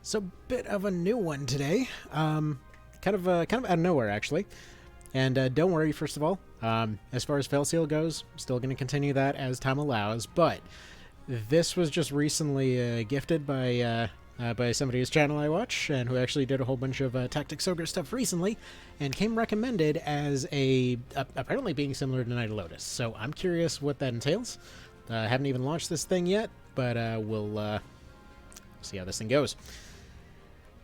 So, bit of a new one today. Kind of out of nowhere, actually. And don't worry, first of all, as far as Failseal goes, still going to continue that as time allows. But this was just recently gifted by somebody whose channel I watch, and who actually did a whole bunch of Tactics Ogre stuff recently, and came recommended as apparently being similar to Night of Lotus. So I'm curious what that entails. Haven't even launched this thing yet, but we'll see how this thing goes.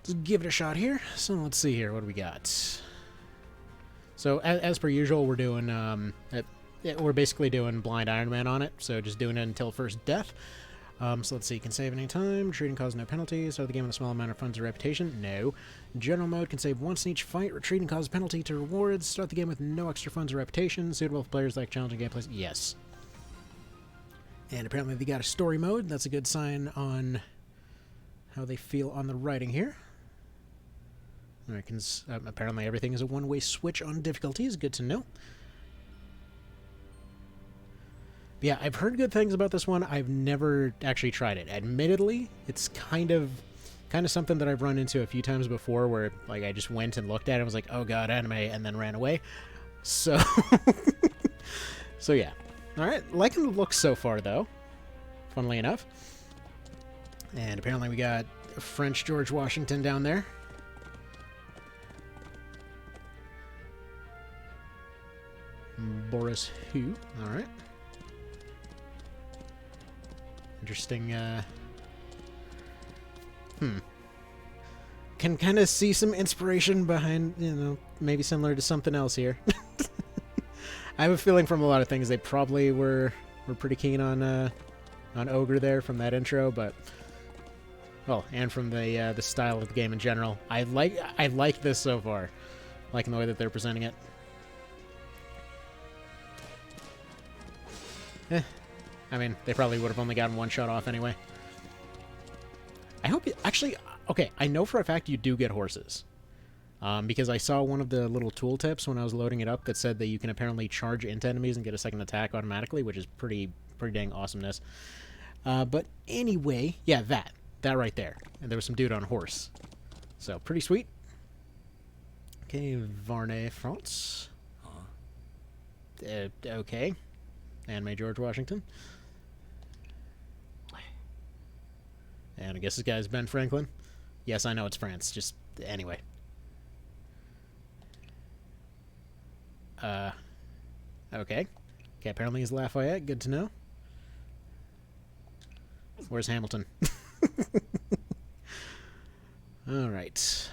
Let's give it a shot here. So let's see here. What do we got? So as per usual, we're doing we're basically doing blind Iron Man on it. So just doing it until first death. So let's see. Can save any time. Retreating causes no penalties. Start the game with a small amount of funds or reputation. No. General mode can save once in each fight. Retreating causes penalty to rewards. Start the game with no extra funds or reputation. Suitable for players like challenging gameplays. Yes. And apparently they got a story mode. That's a good sign on how they feel on the writing here. Apparently everything is a one-way switch on difficulties. Good to know. But yeah, I've heard good things about this one. I've never actually tried it. Admittedly, it's kind of something that I've run into a few times before, where like I just went and looked at it and was like, oh god, anime, and then ran away. So, so yeah. All right, liking the looks so far though. Funnily enough. And apparently we got French George Washington down there. Boris Hu. Alright. Interesting, Can kind of see some inspiration behind, maybe similar to something else here. I have a feeling from a lot of things they probably were pretty keen on Ogre there from that intro, but well, and from the style of the game in general. I like this so far. Liking the way that they're presenting it. I mean, they probably would have only gotten one shot off anyway. I hope you... Actually, okay, I know for a fact you do get horses. Because I saw one of the little tooltips when I was loading it up that said that you can apparently charge into enemies and get a second attack automatically, which is pretty dang awesomeness. But anyway, yeah, that right there. And there was some dude on a horse. So, pretty sweet. Okay, Varney, France. Okay. Anime George Washington. And I guess this guy's Ben Franklin. Yes, I know it's France. Just anyway. Okay. Okay, apparently he's Lafayette. Good to know. Where's Hamilton? Alright.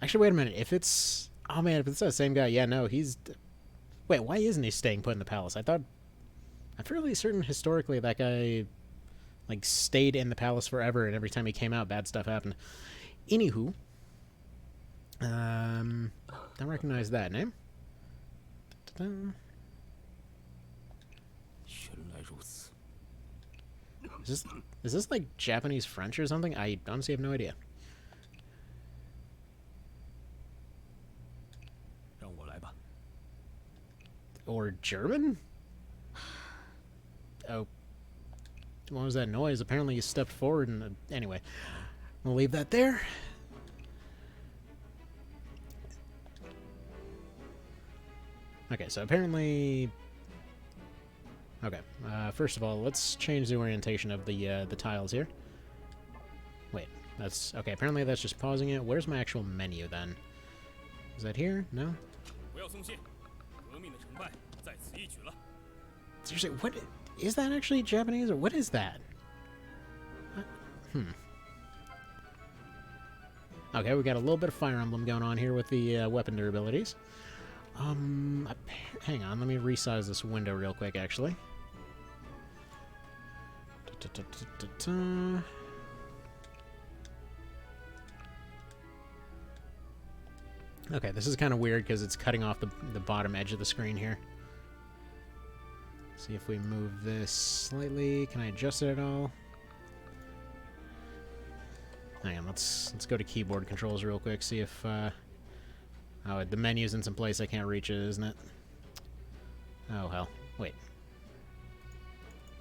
Actually, wait a minute. If it's... Oh, man, if it's the same guy. Yeah, no, he's... Wait, why isn't he staying put in the palace? I'm fairly certain historically that guy, like, stayed in the palace forever, and every time he came out, bad stuff happened. Anywho. Don't recognize that name. Is this like Japanese French or something? I honestly have no idea. Or German? Oh. What was that noise? Apparently you stepped forward and... anyway. We'll leave that there. Okay, so apparently... Okay, first of all, let's change the orientation of the tiles here. Wait, that's... Okay, apparently that's just pausing it. Where's my actual menu, then? Is that here? No? Seriously, what... Is that actually Japanese, or what is that? Okay, we got a little bit of Fire Emblem going on here with the weapon durabilities. Hang on, let me resize this window real quick, actually. Okay, this is kind of weird because it's cutting off the bottom edge of the screen here. See if we move this slightly. Can I adjust it at all? Hang on, let's go to keyboard controls real quick, see if... Oh, the menu's in some place I can't reach it, isn't it? Oh, hell. Wait.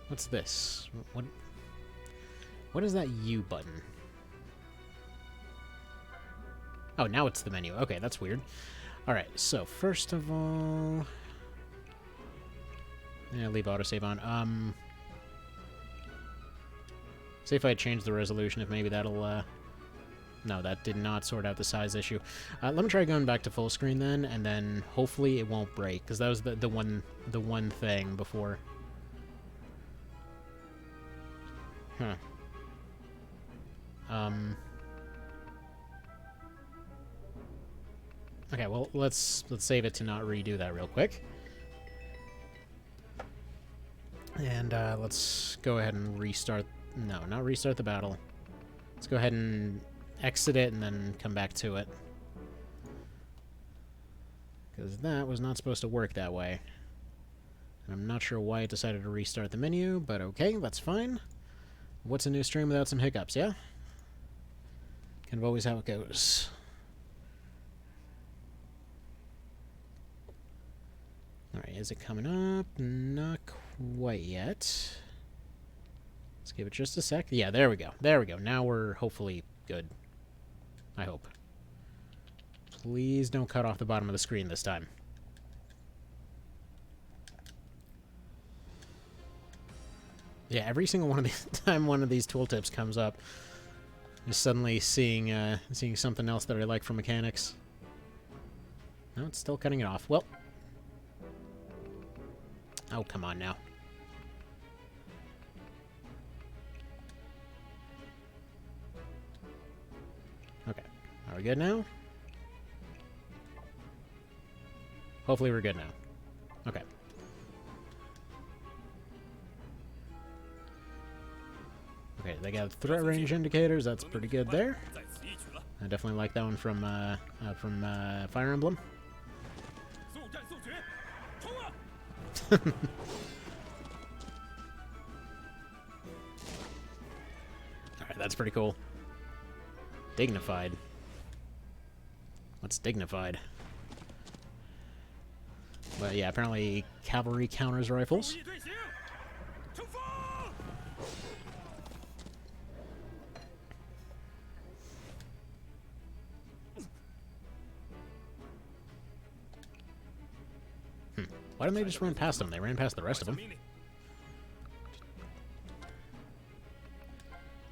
What's this? What is that U button? Oh, now it's the menu. Okay, that's weird. Alright, so first of all... Yeah, leave autosave on. See if I change the resolution, if maybe that'll, No, that did not sort out the size issue. Let me try going back to full screen then, and then hopefully it won't break, because that was the one thing before. Huh. Okay, well, let's save it to not redo that real quick. And let's go ahead and restart. No, not restart the battle. Let's go ahead and exit it and then come back to it. Because that was not supposed to work that way. And I'm not sure why it decided to restart the menu, but okay, that's fine. What's a new stream without some hiccups, yeah? Kind of always how it goes. Alright, is it coming up? Not quite yet. Let's give it just a sec. Yeah, there we go. There we go. Now we're hopefully good. I hope. Please don't cut off the bottom of the screen this time. Yeah, every single one of these time one of these tooltips comes up, just suddenly seeing something else that I like from mechanics. No, it's still cutting it off. Well. Oh, come on now. Okay. Are we good now? Hopefully we're good now. Okay. Okay, they got threat range indicators. That's pretty good there. I definitely like that one from Fire Emblem. Alright, that's pretty cool. Dignified. What's dignified? But yeah, apparently cavalry counters rifles. Why didn't they just run past them? They ran past the rest of them.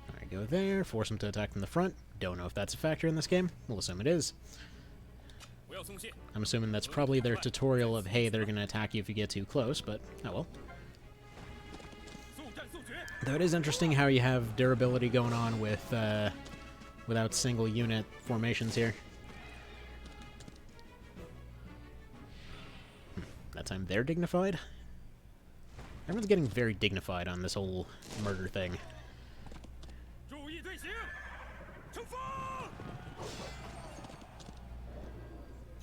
Alright, go there. Force them to attack from the front. Don't know if that's a factor in this game. We'll assume it is. I'm assuming that's probably their tutorial of, hey, they're going to attack you if you get too close, but oh well. Though it is interesting how you have durability going on with without single unit formations here. That time they're dignified? Everyone's getting very dignified on this whole murder thing.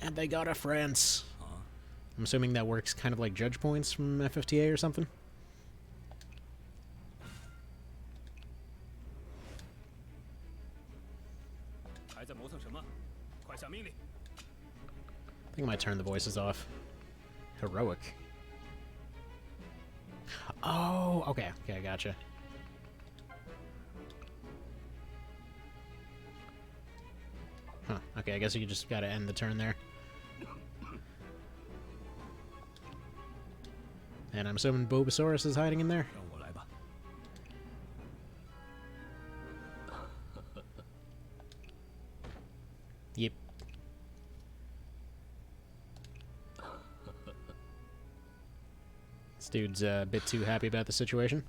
And they got a France. I'm assuming that works kind of like judge points from FFTA or something. I think I might turn the voices off. Heroic. Oh, okay. Okay, I gotcha. Huh. Okay, I guess you just gotta end the turn there. And I'm assuming Bulbasaurus is hiding in there. Yep. This dude's a bit too happy about the situation.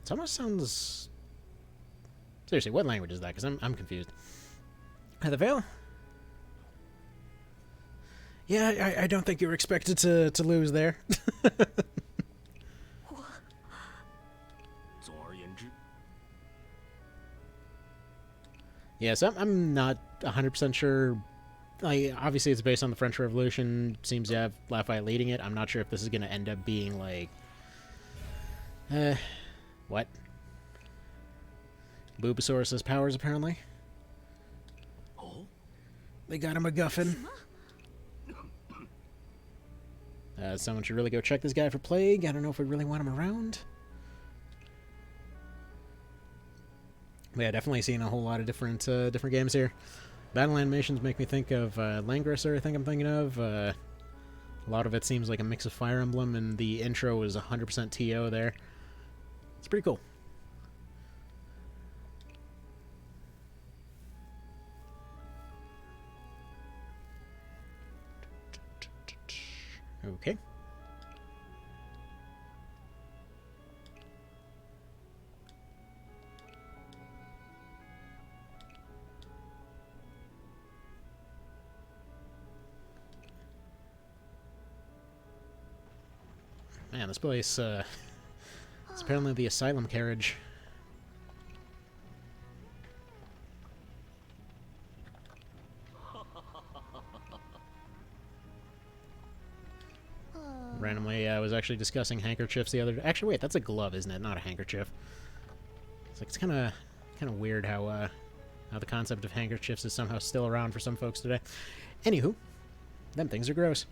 It almost sounds... Seriously, what language is that? Because I'm confused. The veil? Yeah, I don't think you were expected to lose there. Yes, I'm not 100% sure. Obviously, it's based on the French Revolution. Seems to have Lafayette leading it. I'm not sure if this is going to end up being like... what? Bulbasaurus' powers, apparently. They got him a guffin. Someone should really go check this guy for plague. I don't know if we really want him around. Yeah, definitely seeing a whole lot of different games here. Battle animations make me think of Langrisser, I think I'm thinking of. A lot of it seems like a mix of Fire Emblem, and the intro is 100% TO there. It's pretty cool. Okay. Man, this place, it's apparently the asylum carriage. Randomly, I was actually discussing handkerchiefs the other day. Actually, wait, that's a glove, isn't it? Not a handkerchief. It's kind of weird how the concept of handkerchiefs is somehow still around for some folks today. Anywho, them things are gross.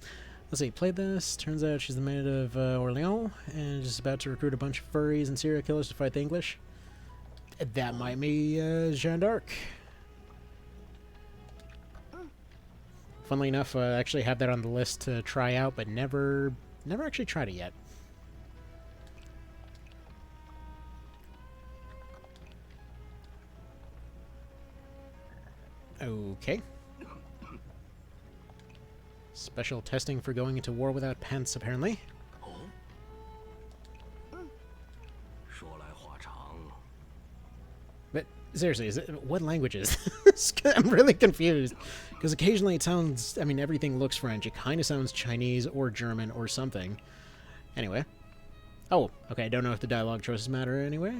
Let's see, played this. Turns out she's the Maid of Orleans, and is about to recruit a bunch of furries and serial killers to fight the English. That might be Jeanne d'Arc. Funnily enough, I actually have that on the list to try out, but never actually tried it yet. Okay. Special testing for going into war without pants, apparently. But seriously, what language is this? I'm really confused. Because occasionally it sounds, I mean, everything looks French. It kind of sounds Chinese or German or something. Anyway. Oh, okay, I don't know if the dialogue choices matter anyway.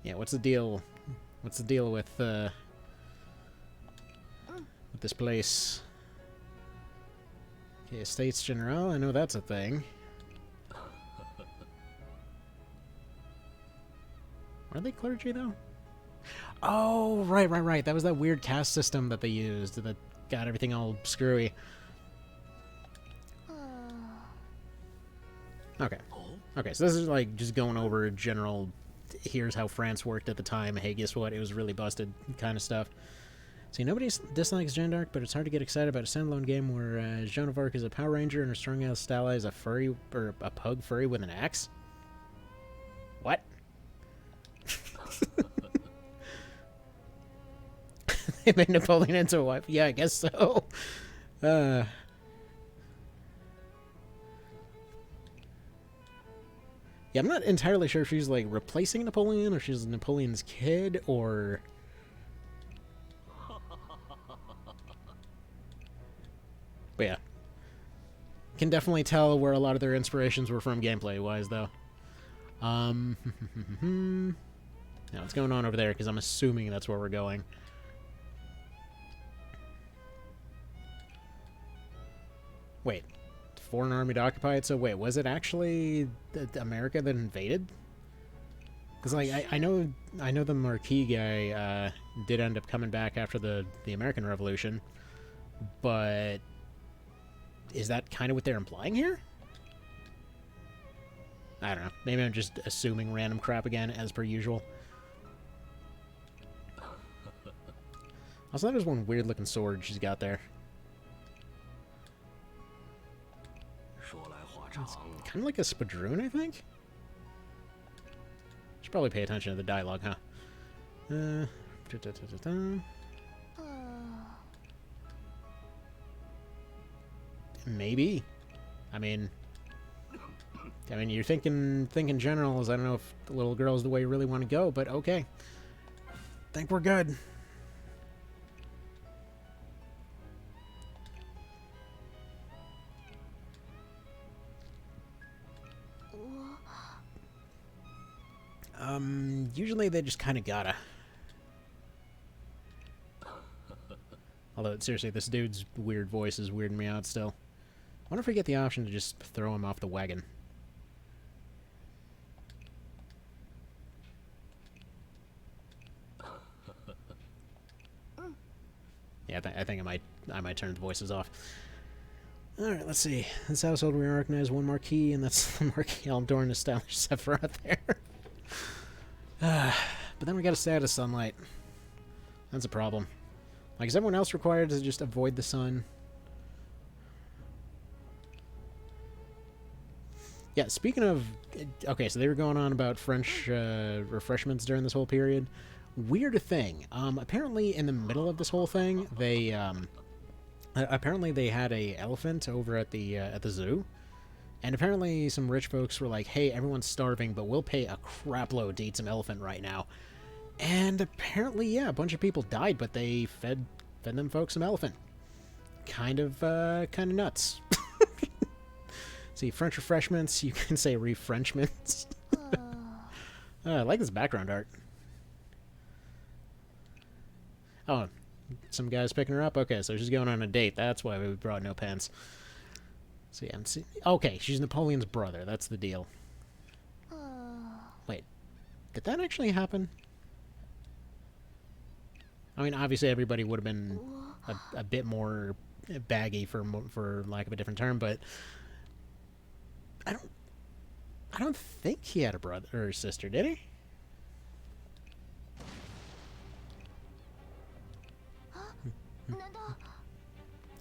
Yeah, what's the deal? What's the deal with this place? Okay, Estates General, I know that's a thing. Are they clergy, though? Oh, right. That was that weird caste system that they used that got everything all screwy. Okay. Okay, so this is like just going over a general, here's how France worked at the time, hey, guess what, it was really busted kind of stuff. See, nobody dislikes Jeanne d'Arc, but it's hard to get excited about a standalone game where Joan of Arc is a Power Ranger and her strong-ass ally is a furry, or a pug furry with an axe? What? They made Napoleon into a wife? Yeah, I guess so. Yeah, I'm not entirely sure if she's, like, replacing Napoleon, or she's Napoleon's kid, or... But yeah. Can definitely tell where a lot of their inspirations were from gameplay-wise, though. Now, what's going on over there? Because I'm assuming that's where we're going. Wait. Foreign army to occupy it? So wait, was it actually America that invaded? Because like I know the Marquis guy did end up coming back after the American Revolution, but is that kind of what they're implying here? I don't know. Maybe I'm just assuming random crap again, as per usual. Also, there's one weird looking sword she's got there. It's kind of like a spadroon, I think? Should probably pay attention to the dialogue, huh? Maybe. I mean, you're thinking generals. I don't know if the little girl's the way you really want to go, but okay. Think we're good. Usually they just kind of gotta. Although, seriously, this dude's weird voice is weirding me out still. I wonder if we get the option to just throw him off the wagon. Yeah, I think I might turn the voices off. Alright, let's see. This household we recognize one marquee, and that's the Marquis Aldorn established Sephiroth there. But then we gotta stay out of sunlight. That's a problem. Like, is everyone else required to just avoid the sun? Yeah, speaking of... Okay, so they were going on about French refreshments during this whole period. Weird thing. Apparently, in the middle of this whole thing, they... apparently, they had a elephant over at the zoo. And apparently, some rich folks were like, hey, everyone's starving, but we'll pay a crap load to eat some elephant right now. And apparently, yeah, a bunch of people died, but they fed them folks some elephant. Kind of nuts. See, French refreshments, you can say refrenchments. I like this background art. Oh, some guy's picking her up? Okay, so she's going on a date. That's why we brought no pants. So yeah, okay, she's Napoleon's brother. That's the deal. Wait, did that actually happen? I mean, obviously everybody would have been a bit more baggy for lack of a different term, but I don't think he had a brother or sister, did he?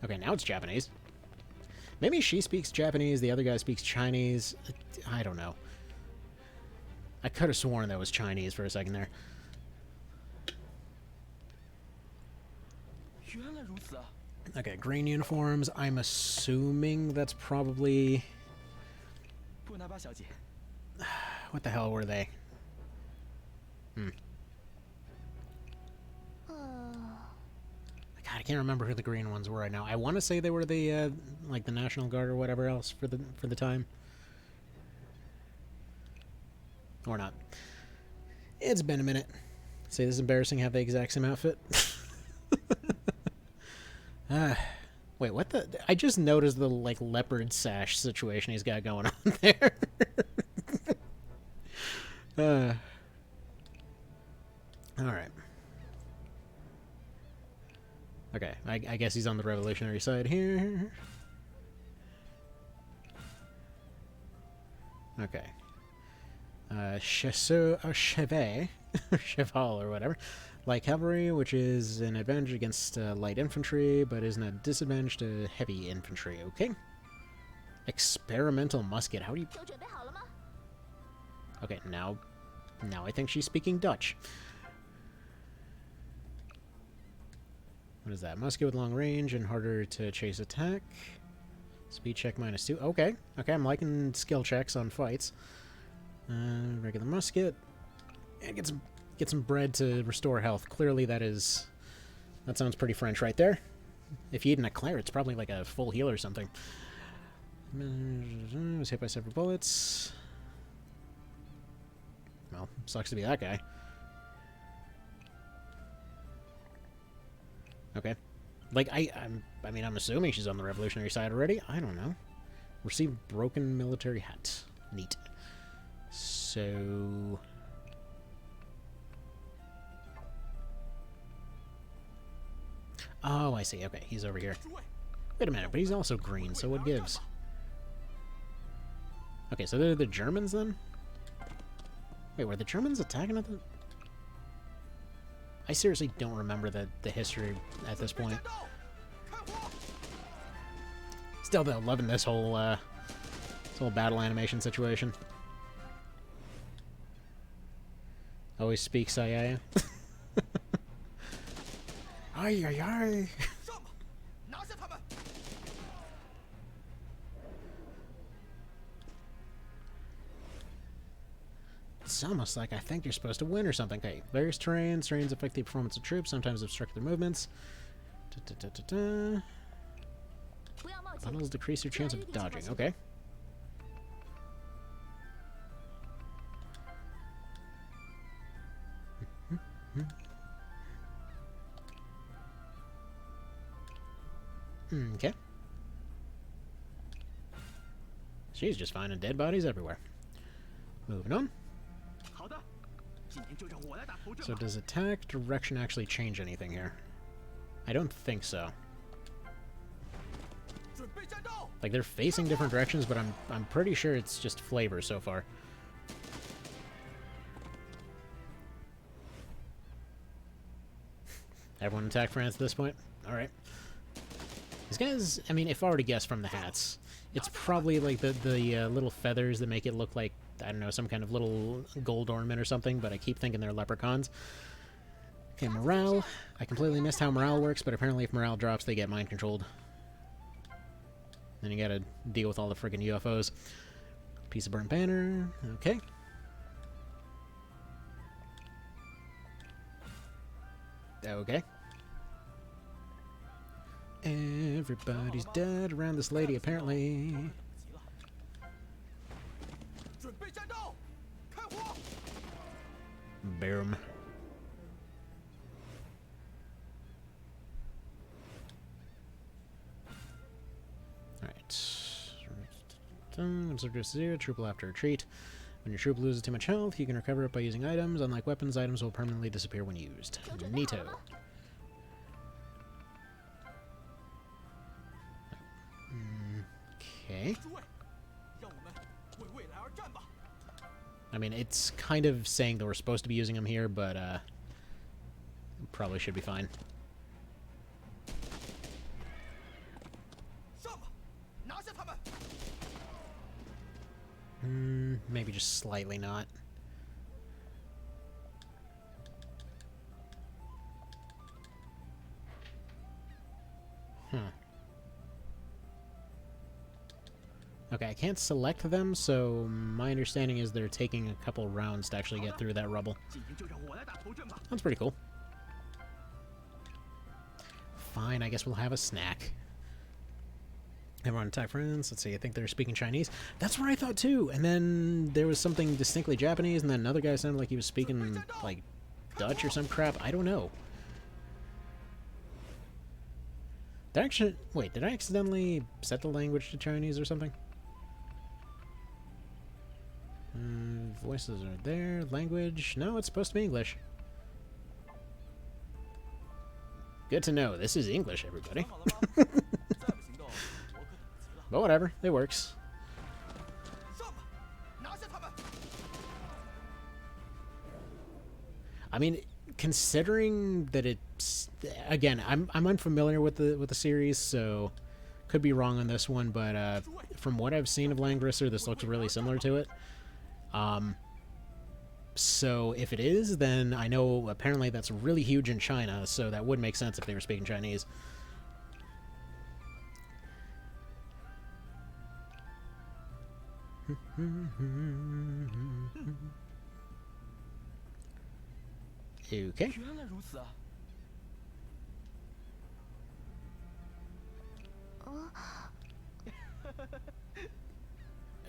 Okay, now it's Japanese. Maybe she speaks Japanese, the other guy speaks Chinese. I don't know. I could have sworn that was Chinese for a second there. Okay, green uniforms. I'm assuming that's probably... What the hell were they? God, I can't remember who the green ones were right now. I want to say they were the like the National Guard or whatever else for the time. Or not. It's been a minute. See, this is embarrassing. Have the exact same outfit. Wait, what the? I just noticed the like leopard sash situation he's got going on there. All right. Okay, I guess he's on the revolutionary side here. Okay. Chasseur or chevet, cheval or whatever. Light cavalry, which is an advantage against light infantry, but isn't a disadvantage to heavy infantry. Okay. Experimental musket. How do you... Okay, now I think she's speaking Dutch. What is that? Musket with long range and harder to chase attack. Speed check -2. Okay. Okay, I'm liking skill checks on fights. Regular musket. And get some bread to restore health. Clearly that sounds pretty French right there. If you eat an eclair, it's probably like a full heal or something. Was hit by several bullets. Well, sucks to be that guy. Okay. Like, I mean, I'm assuming she's on the revolutionary side already. I don't know. Received broken military hat. Neat. So... Oh, I see. Okay, he's over here. Wait a minute, but he's also green, so what gives? Okay, so they're the Germans then? Wait, were the Germans attacking at the... I seriously don't remember the history at this point. Still though, loving this whole battle animation situation. Always speak Sayaya. Ay ay ay. It's almost like I think you're supposed to win or something. Okay, various terrains affect the performance of troops, sometimes obstruct their movements. Bundles decrease your chance of dodging. Okay. Okay. She's just finding dead bodies everywhere. Moving on. So does attack direction actually change anything here? I don't think so. Like, they're facing different directions, but I'm pretty sure it's just flavor so far. Everyone attack France at this point? Alright. These guys, I mean, if I were to guess from the hats, it's probably like the little feathers that make it look like, I don't know, some kind of little gold ornament or something, but I keep thinking they're leprechauns. Okay, morale. I completely missed how morale works, but apparently if morale drops, they get mind-controlled. Then you gotta deal with all the friggin' UFOs. Piece of burnt banner. Okay. Okay. Everybody's dead around this lady, apparently. Boom. When subject to 0, troop will have to retreat. When your troop loses too much health, you can recover it by using items. Unlike weapons, items will permanently disappear when used. Neato. Okay. I mean, it's kind of saying that we're supposed to be using them here, but probably should be fine. Maybe just slightly not. Okay, I can't select them, so my understanding is they're taking a couple rounds to actually get through that rubble. That's pretty cool. Fine, I guess we'll have a snack. Everyone attack friends. Let's see, I think they're speaking Chinese. That's what I thought too! And then there was something distinctly Japanese, and then another guy sounded like he was speaking, like, Dutch or some crap. I don't know. Did I actually... Wait, did I accidentally set the language to Chinese or something? Voices are there. Language. No, it's supposed to be English. Good to know. This is English, everybody. But whatever. It works. I mean, considering that it's... Again, I'm unfamiliar with the series, so could be wrong on this one, but from what I've seen of Langrisser, this looks really similar to it. So if it is, then I know apparently that's really huge in China, so that would make sense if they were speaking Chinese. Okay.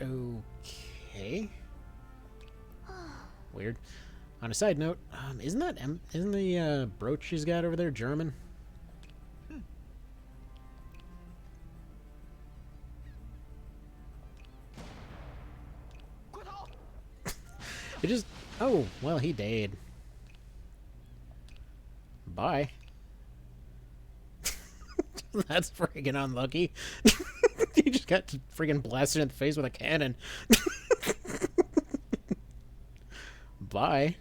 Okay. Weird. On a side note, isn't the brooch she's got over there German? It just... Oh, well, he died. Bye. That's friggin' unlucky. He just got friggin' blasted in the face with a cannon. Bye.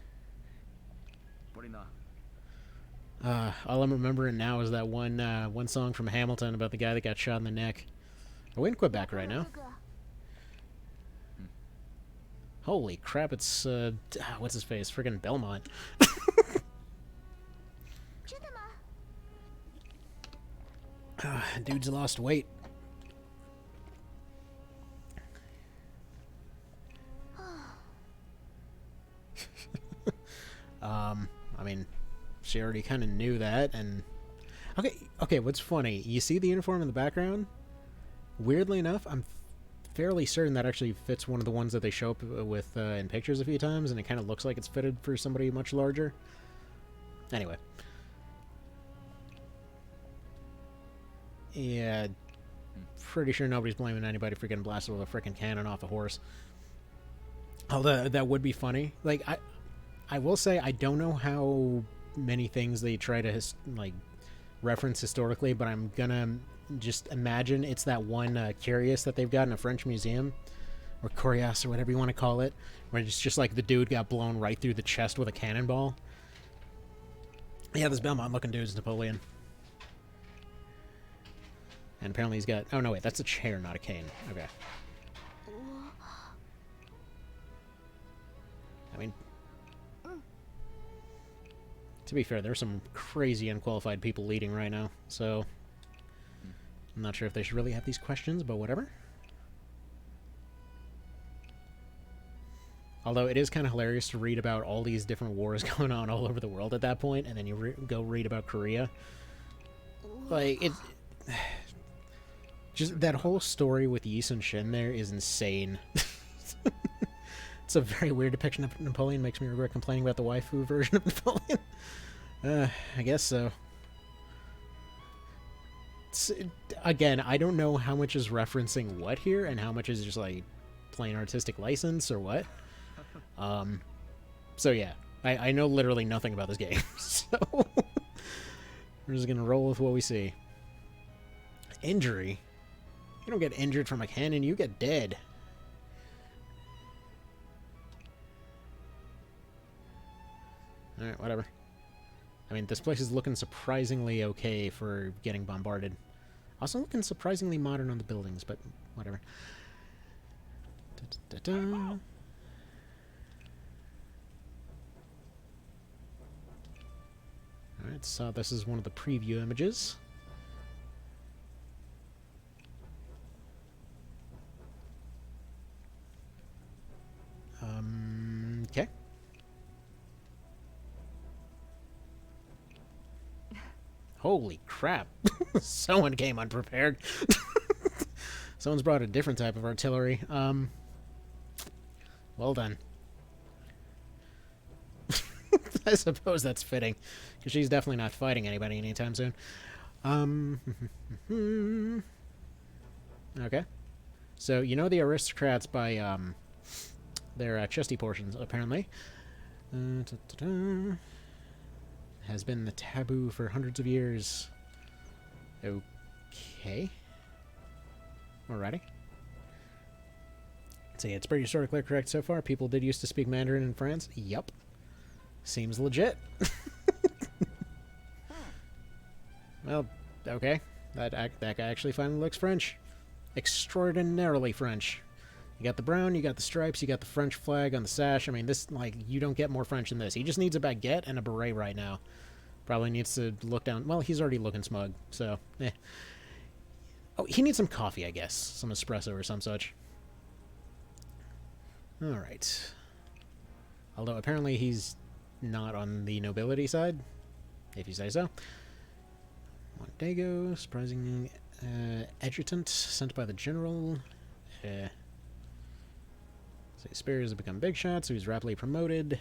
All I'm remembering now is that one song from Hamilton about the guy that got shot in the neck. Oh, we can quit back right now. Holy crap, it's, what's his face? Friggin' Belmont. Dude's lost weight. I mean, she already kind of knew that, and... Okay, what's funny, you see the uniform in the background? Weirdly enough, I'm fairly certain that actually fits one of the ones that they show up with in pictures a few times, and it kind of looks like it's fitted for somebody much larger. Anyway. Yeah, pretty sure nobody's blaming anybody for getting blasted with a freaking cannon off a horse. Although that would be funny. Like, I will say I don't know how many things they try to reference historically, but I'm gonna just imagine it's that one curious that they've got in a French museum, or curious, or whatever you want to call it, where it's just like the dude got blown right through the chest with a cannonball. Yeah, this Belmont-looking dude is Napoleon. And apparently he's got... Oh, no, wait. That's a chair, not a cane. Okay. I mean... To be fair, there's some crazy unqualified people leading right now, so... I'm not sure if they should really have these questions, but whatever. Although it is kind of hilarious to read about all these different wars going on all over the world at that point, and then you go read about Korea. Like, it... Just that whole story with Yi Sun-shin there is insane. It's a very weird depiction of Napoleon. Makes me regret complaining about the waifu version of Napoleon. I guess so. Again, I don't know how much is referencing what here, and how much is just, like, plain artistic license, or what. So yeah. I know literally nothing about this game, so... We're just gonna roll with what we see. Injury? You don't get injured from a cannon, you get dead. Alright, whatever. I mean, this place is looking surprisingly okay for getting bombarded. Also looking surprisingly modern on the buildings, but whatever. Alright, so this is one of the preview images. Okay. Holy crap. Someone came unprepared. Someone's brought a different type of artillery. Well done. I suppose that's fitting, because she's definitely not fighting anybody anytime soon. Okay. So, you know the aristocrats by, their chesty portions, apparently. Has been the taboo for hundreds of years. Okay. Alrighty. So yeah, it's pretty historically correct so far. People did used to speak Mandarin in France. Yup. Seems legit. Well, okay. That guy actually finally looks French. Extraordinarily French. You got the brown, you got the stripes, you got the French flag on the sash. I mean, this, like, you don't get more French than this. He just needs a baguette and a beret right now. Probably needs to look down. Well, he's already looking smug, so, eh. Oh, he needs some coffee, I guess. Some espresso or some such. Alright. Although, apparently he's not on the nobility side, if you say so. Mondego, surprising adjutant sent by the general. So Spears has become big shot, so he's rapidly promoted.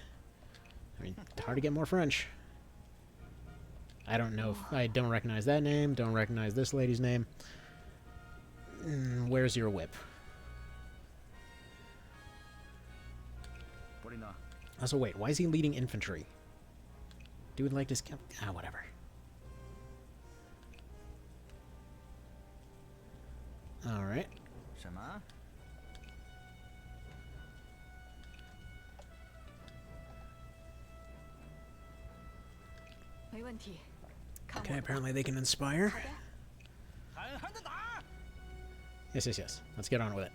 I mean, hard to get more French. I don't know if I don't recognize that name, don't recognize this lady's name. Where's your whip? Also, wait, why is he leading infantry? Dude like this... whatever. Alright. Okay, apparently they can inspire. Yes. Let's get on with it.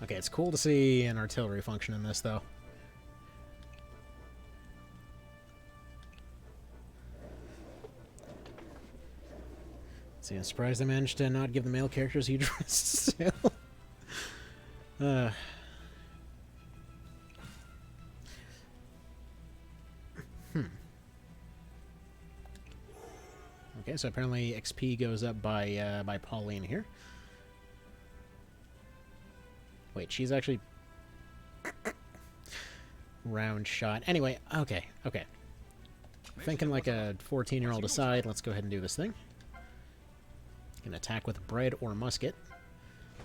Okay, it's cool to see an artillery function in this, though. See, I'm surprised they managed to not give the male characters huge risks. Okay, so apparently XP goes up by Pauline here. Wait, she's actually... Round shot. Anyway, okay. Thinking like a 14-year-old aside, let's go ahead and do this thing. Can attack with bread or musket.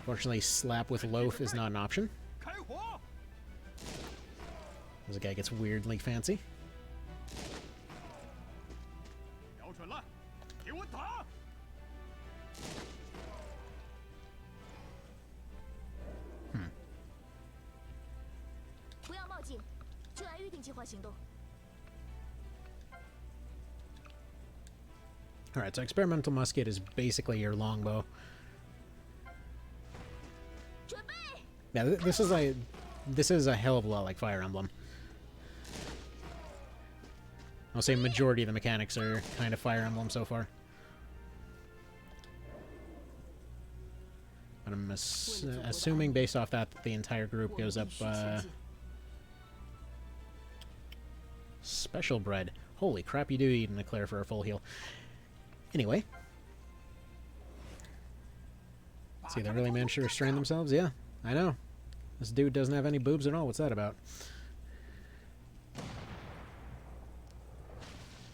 Fortunately, slap with loaf is not an option. As the guy gets weirdly fancy. Alright, so experimental musket is basically your longbow. Yeah, this is a hell of a lot like Fire Emblem. I'll say majority of the mechanics are kind of Fire Emblem so far. But I'm assuming based off that the entire group goes up special bread. Holy crap, you do eat an eclair for a full heal. Anyway. See, they really managed to restrain themselves? Yeah, I know. This dude doesn't have any boobs at all. What's that about?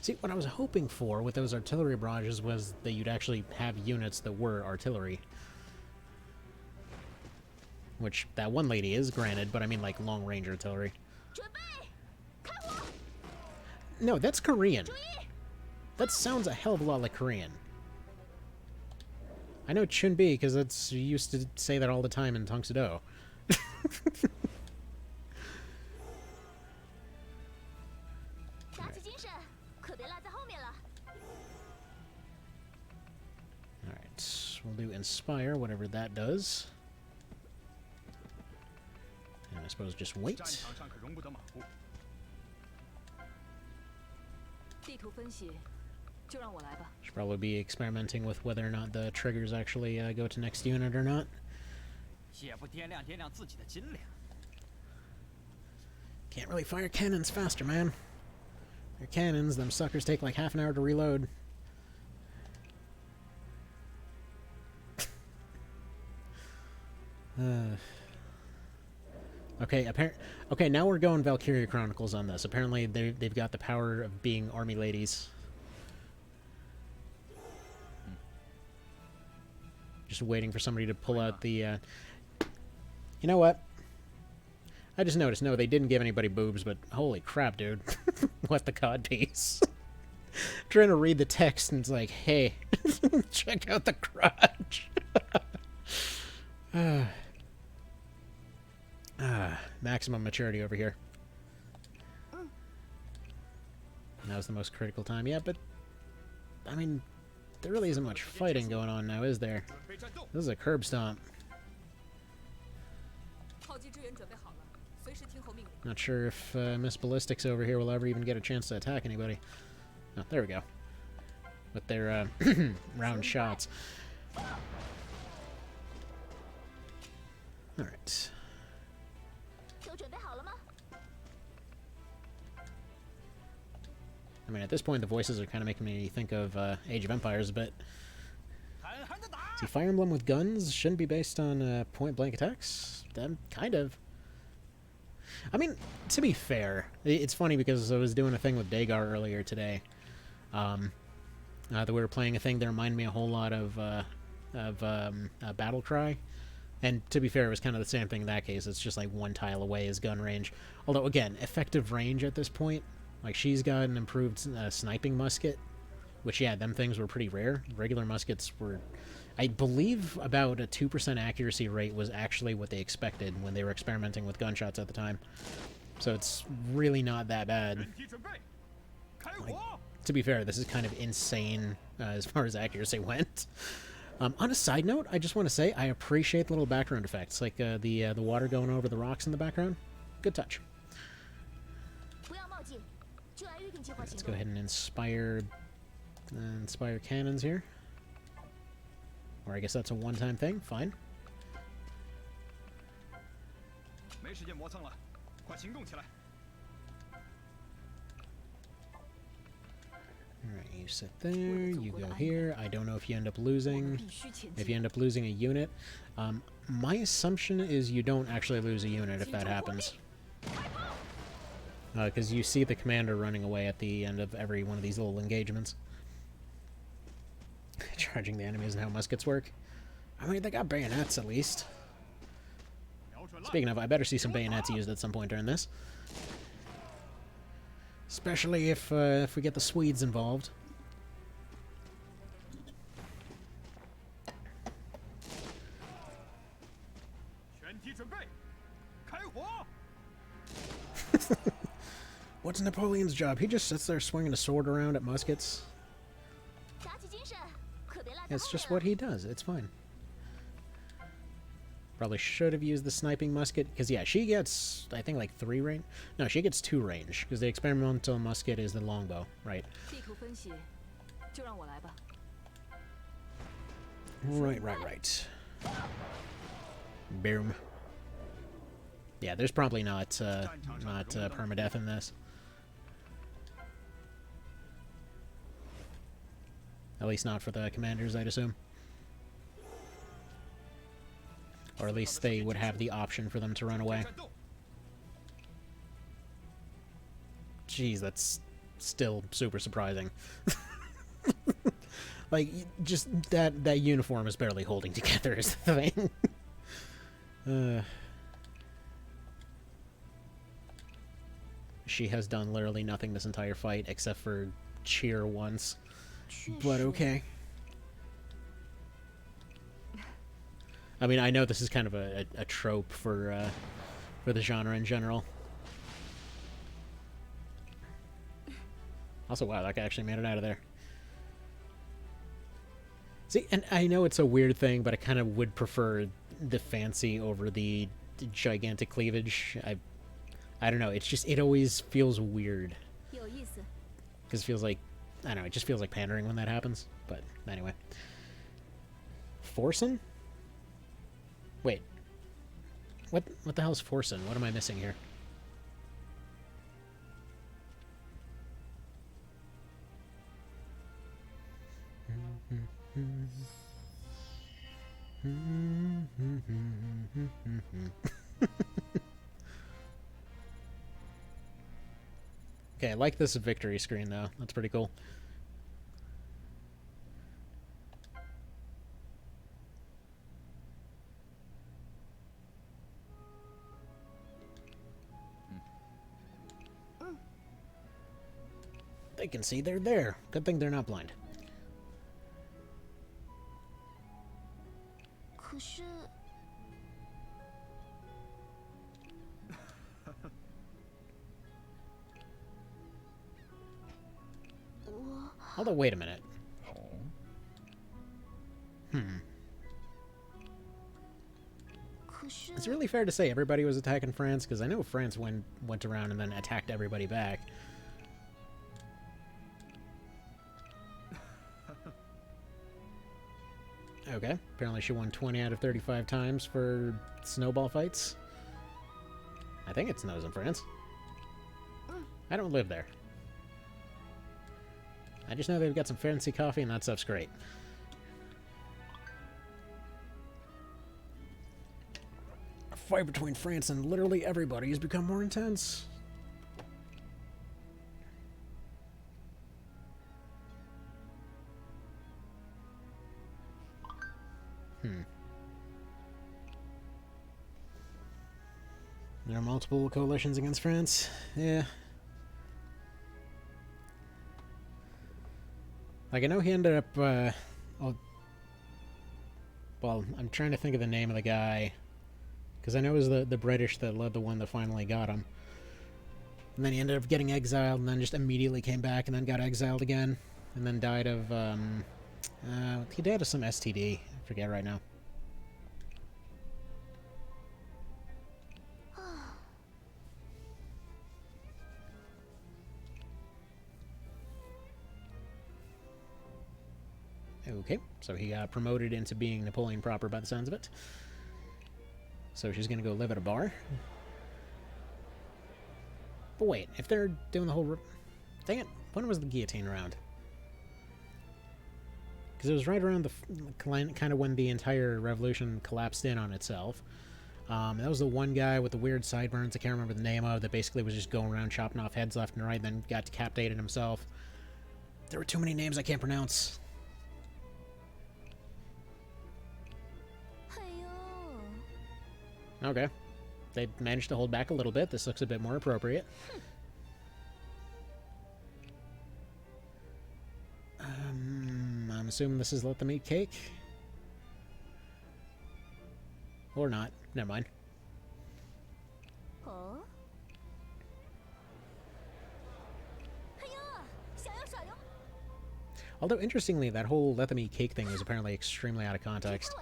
See, what I was hoping for with those artillery barrages was that you'd actually have units that were artillery. Which, that one lady is, granted, but I mean like long-range artillery. No, that's Korean. That sounds a hell of a lot like Korean. I know Chunbi because that's you used to say that all the time in Tongsudo. Alright, we'll do Inspire, whatever that does. And I suppose just wait. Should probably be experimenting with whether or not the triggers actually go to next unit or not. Can't really fire cannons faster, man. They're cannons, them suckers take like half an hour to reload. Okay, now we're going Valkyria Chronicles on this. Apparently they've got the power of being army ladies. Just waiting for somebody to pull out the, You know what? I just noticed, no, they didn't give anybody boobs, but holy crap, dude. What the codpiece. Trying to read the text and it's like, hey, check out the crotch. Maximum maturity over here. That was the most critical time. Yeah, but, I mean, there really isn't much fighting going on now, is there? This is a curb stomp. Not sure if Miss Ballistics over here will ever even get a chance to attack anybody. Oh, there we go. With their round shots. Alright. I mean, at this point, the voices are kind of making me think of Age of Empires, but... See, Fire Emblem with guns shouldn't be based on point-blank attacks? Then, kind of. I mean, to be fair, it's funny because I was doing a thing with Dagar earlier today. That we were playing a thing that reminded me a whole lot of Battle Cry. And to be fair, it was kind of the same thing in that case. It's just like one tile away is gun range. Although, again, effective range at this point. Like, she's got an improved sniping musket. Which, yeah, them things were pretty rare. Regular muskets were... I believe about a 2% accuracy rate was actually what they expected when they were experimenting with gunshots at the time. So it's really not that bad. Like, to be fair, this is kind of insane as far as accuracy went. On a side note, I just want to say I appreciate the little background effects, like the water going over the rocks in the background. Good touch. Let's go ahead and inspire cannons here. Or I guess that's a one-time thing. Fine. Alright, you sit there, you go here. I don't know if you end up losing. If you end up losing a unit. My assumption is you don't actually lose a unit if that happens. Because you see the commander running away at the end of every one of these little engagements. Charging the enemies and how muskets work. I mean, they got bayonets at least. Speaking of, I better see some bayonets used at some point during this. Especially if we get the Swedes involved. What's Napoleon's job? He just sits there swinging a sword around at muskets. It's just what he does. It's fine. Probably should have used the sniping musket, because yeah, she gets, I think, like 3 range. No, she gets 2 range, because the experimental musket is the longbow, right? Right. Boom. Yeah, there's probably not permadeath in this. At least not for the commanders, I'd assume. Or at least they would have the option for them to run away. Jeez, that's still super surprising. Like, just that uniform is barely holding together is the thing. She has done literally nothing this entire fight except for cheer once. But okay. I mean, I know this is kind of a trope for the genre in general. Also, wow, that guy actually made it out of there. See, and I know it's a weird thing, but I kind of would prefer the fancy over the gigantic cleavage. I don't know, it's just, it always feels weird. Because it feels like, I don't know, it just feels like pandering when that happens. But anyway. Forsen? Wait. What the hell is Forsen? What am I missing here? Okay, I like this victory screen though. That's pretty cool. They can see they're there. Good thing they're not blind. Although, wait a minute. It's really fair to say everybody was attacking France, because I know France went around and then attacked everybody back. Okay, apparently she won 20 out of 35 times for snowball fights. I think it snows in France. I don't live there. I just know they've got some fancy coffee and that stuff's great. A fight between France and literally everybody has become more intense. There are multiple coalitions against France. Yeah. Like, I know he ended up, well, I'm trying to think of the name of the guy, because I know it was the British that led the one that finally got him. And then he ended up getting exiled, and then just immediately came back, and then got exiled again, and then died of, he died of some STD. I forget right now. Okay, so he got promoted into being Napoleon proper by the sounds of it. So she's gonna go live at a bar. But wait, if they're doing the whole... Dang it, when was the guillotine around? Because it was right around the... kind of when the entire revolution collapsed in on itself. That was the one guy with the weird sideburns I can't remember the name of, that basically was just going around chopping off heads left and right, then got decapitated himself. There were too many names I can't pronounce. Okay. They managed to hold back a little bit. This looks a bit more appropriate. I'm assuming this is let them eat cake? Or not. Never mind. Although, interestingly, that whole let them eat cake thing was apparently extremely out of context.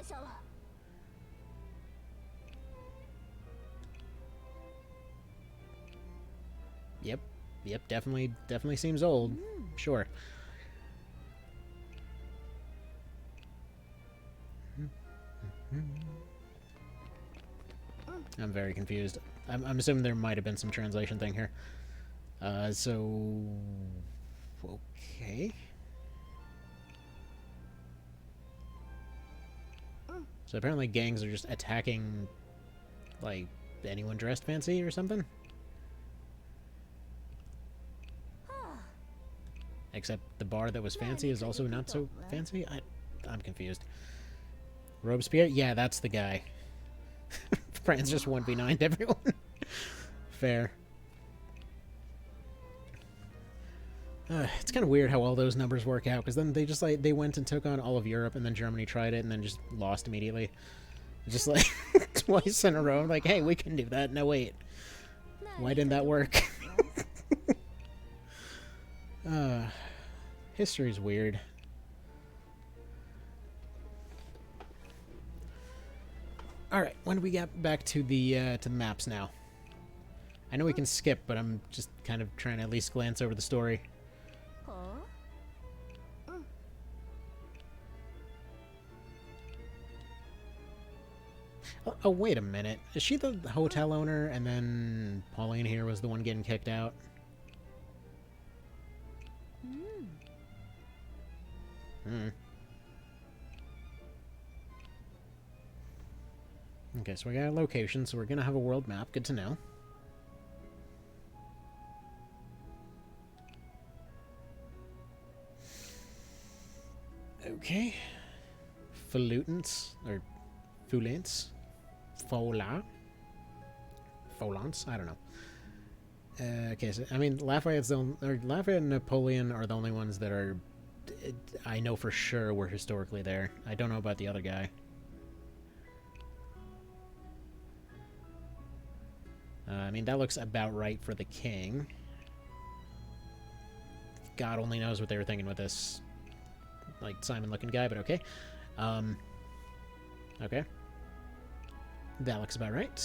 Yep. Yep, definitely seems old. Sure. I'm very confused. I'm assuming there might have been some translation thing here. So... Okay. So apparently gangs are just attacking, like, anyone dressed fancy or something? Except the bar that was fancy is also not so fancy? I'm confused. Robespierre? Yeah, that's the guy. France just 1v9'd everyone. Fair. It's kind of weird how all those numbers work out, because then they just, like, they went and took on all of Europe, and then Germany tried it, and then just lost immediately. Just, like, twice in a row. Like, hey, we can do that. No, wait. Why didn't that work? History's weird. Alright, when do we get back to the maps now? I know we can skip, but I'm just kind of trying to at least glance over the story. Oh, wait a minute. Is she the hotel owner, and then Pauline here was the one getting kicked out? Okay, so we got a location, so we're gonna have a world map. Good to know. Okay. Falutants, or Fulants? Folants? I don't know. Okay, so, I mean, Lafayette and Napoleon are the only ones that are... I know for sure were historically there. I don't know about the other guy. I mean, that looks about right for the king. God only knows what they were thinking with this, like, Simon-looking guy, but okay. Okay. That looks about right.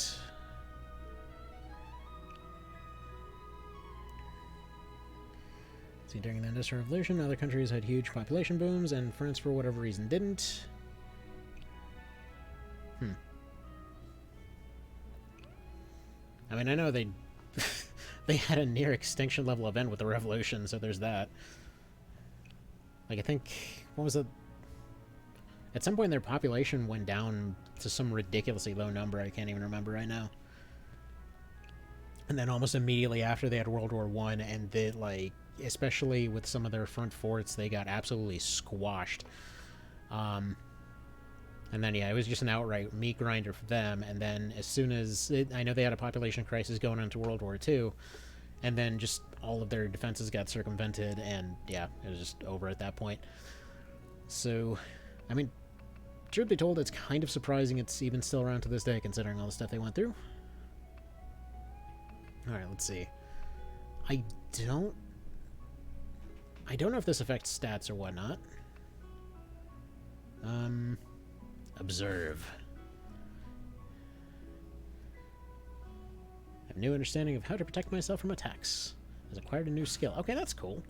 See, during the Industrial Revolution, other countries had huge population booms, and France, for whatever reason, didn't. I mean, I know they they had a near extinction level event with the revolution, so there's that. Like, I think, what was it? At some point, their population went down to some ridiculously low number. I can't even remember right now. And then almost immediately after, they had World War I, and they, like, especially with some of their front forts, they got absolutely squashed. And then, yeah, it was just an outright meat grinder for them. And then as soon as... I know they had a population crisis going into World War II. And then just all of their defenses got circumvented. And, yeah, it was just over at that point. So, I mean, truth be told, it's kind of surprising it's even still around to this day, considering all the stuff they went through. Alright, let's see. I don't know if this affects stats or whatnot. Observe. I have a new understanding of how to protect myself from attacks. Has acquired a new skill. Okay, that's cool.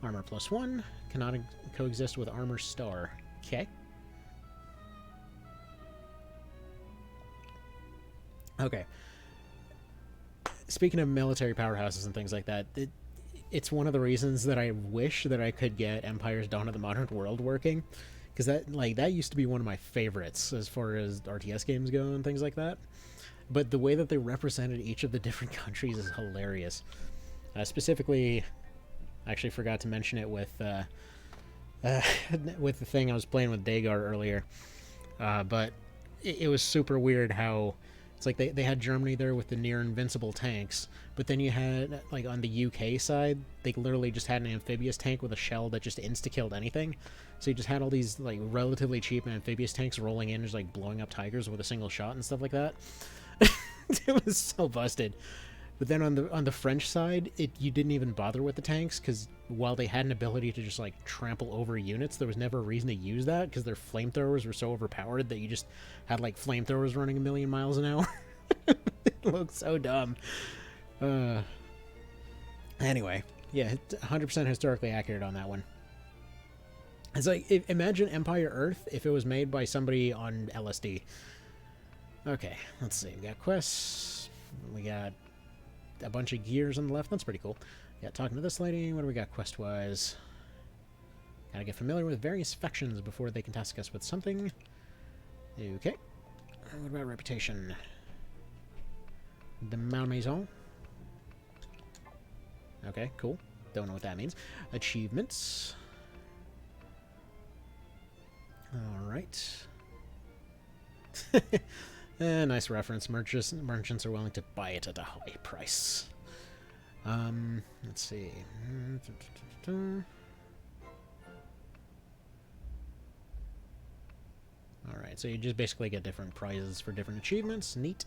Armor +1. Cannot coexist with armor star. Okay. Okay. Speaking of military powerhouses and things like that, it's one of the reasons that I wish that I could get Empire's Dawn of the Modern World working. Because that used to be one of my favorites as far as RTS games go and things like that. But the way that they represented each of the different countries is hilarious. Specifically, I actually forgot to mention it with the thing I was playing with Dagar earlier. But it was super weird how... It's like they had Germany there with the near-invincible tanks, but then you had, like, on the UK side, they literally just had an amphibious tank with a shell that just insta-killed anything. So you just had all these, like, relatively cheap amphibious tanks rolling in, just, like, blowing up tigers with a single shot and stuff like that. It was so busted. But then on the French side, you didn't even bother with the tanks because while they had an ability to just like trample over units, there was never a reason to use that because their flamethrowers were so overpowered that you just had like flamethrowers running a million miles an hour. It looked so dumb. Anyway, yeah, 100% historically accurate on that one. It's like, imagine Empire Earth if it was made by somebody on LSD. Okay, let's see. We got quests. We got a bunch of gears on the left. That's pretty cool. Yeah, talking to this lady. What do we got quest-wise? Gotta get familiar with various factions before they can task us with something. Okay. What about reputation? The Malmaison. Okay, cool. Don't know what that means. Achievements. Alright. Nice reference. Merchants are willing to buy it at a high price. Let's see. Alright, so you just basically get different prizes for different achievements. Neat.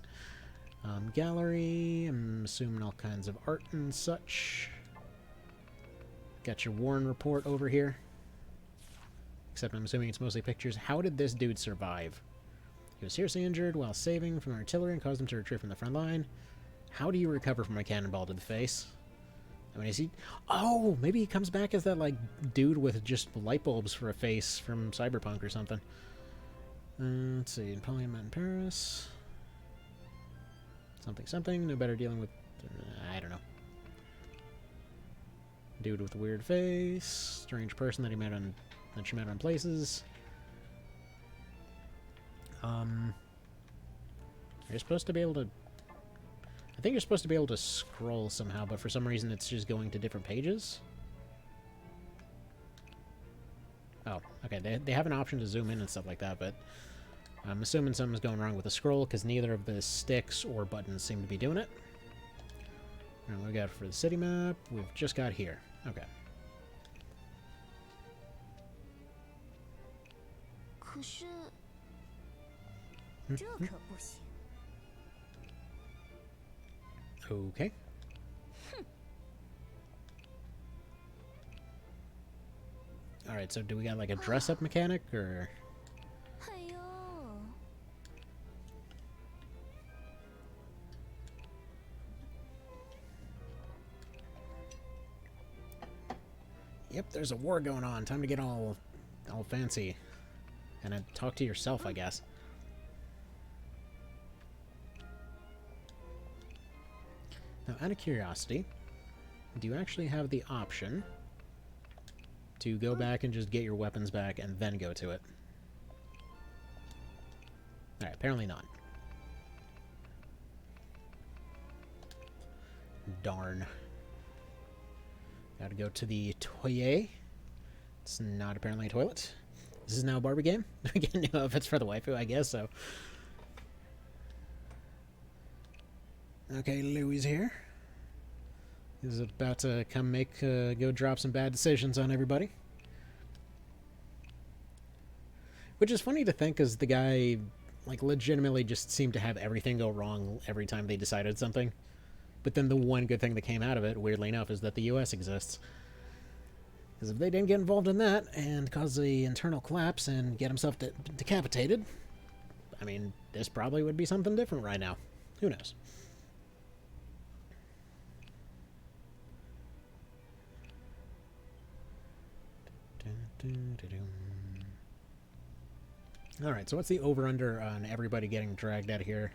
Gallery. I'm assuming all kinds of art and such. Got your Warren report over here. Except I'm assuming it's mostly pictures. How did this dude survive? He was seriously injured while saving from artillery and caused him to retreat from the front line. How do you recover from a cannonball to the face? I mean, is he... Oh, maybe he comes back as that, like, dude with just light bulbs for a face from Cyberpunk or something. Let's see. Napoleon met in Paris. Something. No better dealing with... I don't know. Dude with a weird face. Strange person that she met on places. You're supposed to be able to... I think you're supposed to be able to scroll somehow, but for some reason it's just going to different pages. Oh, okay. They have an option to zoom in and stuff like that, but I'm assuming something's going wrong with the scroll because neither of the sticks or buttons seem to be doing it. And what we got for the city map? We've just got here. Okay. Okay. Alright, so do we got like a dress-up mechanic, or... Yep, there's a war going on. Time to get all fancy. And talk to yourself, I guess. Now, out of curiosity, do you actually have the option to go back and just get your weapons back and then go to it? Alright, apparently not. Darn. Gotta go to the toilet. It's not apparently a toilet. This is now a Barbie game. We get new outfits for the waifu, I guess, so... Okay, Louis here. He's about to come go drop some bad decisions on everybody. Which is funny to think, because the guy, like, legitimately just seemed to have everything go wrong every time they decided something. But then the one good thing that came out of it, weirdly enough, is that the US exists. Because if they didn't get involved in that and cause the internal collapse and get himself decapitated, I mean, this probably would be something different right now. Who knows? Alright, so what's the over-under on everybody getting dragged out of here?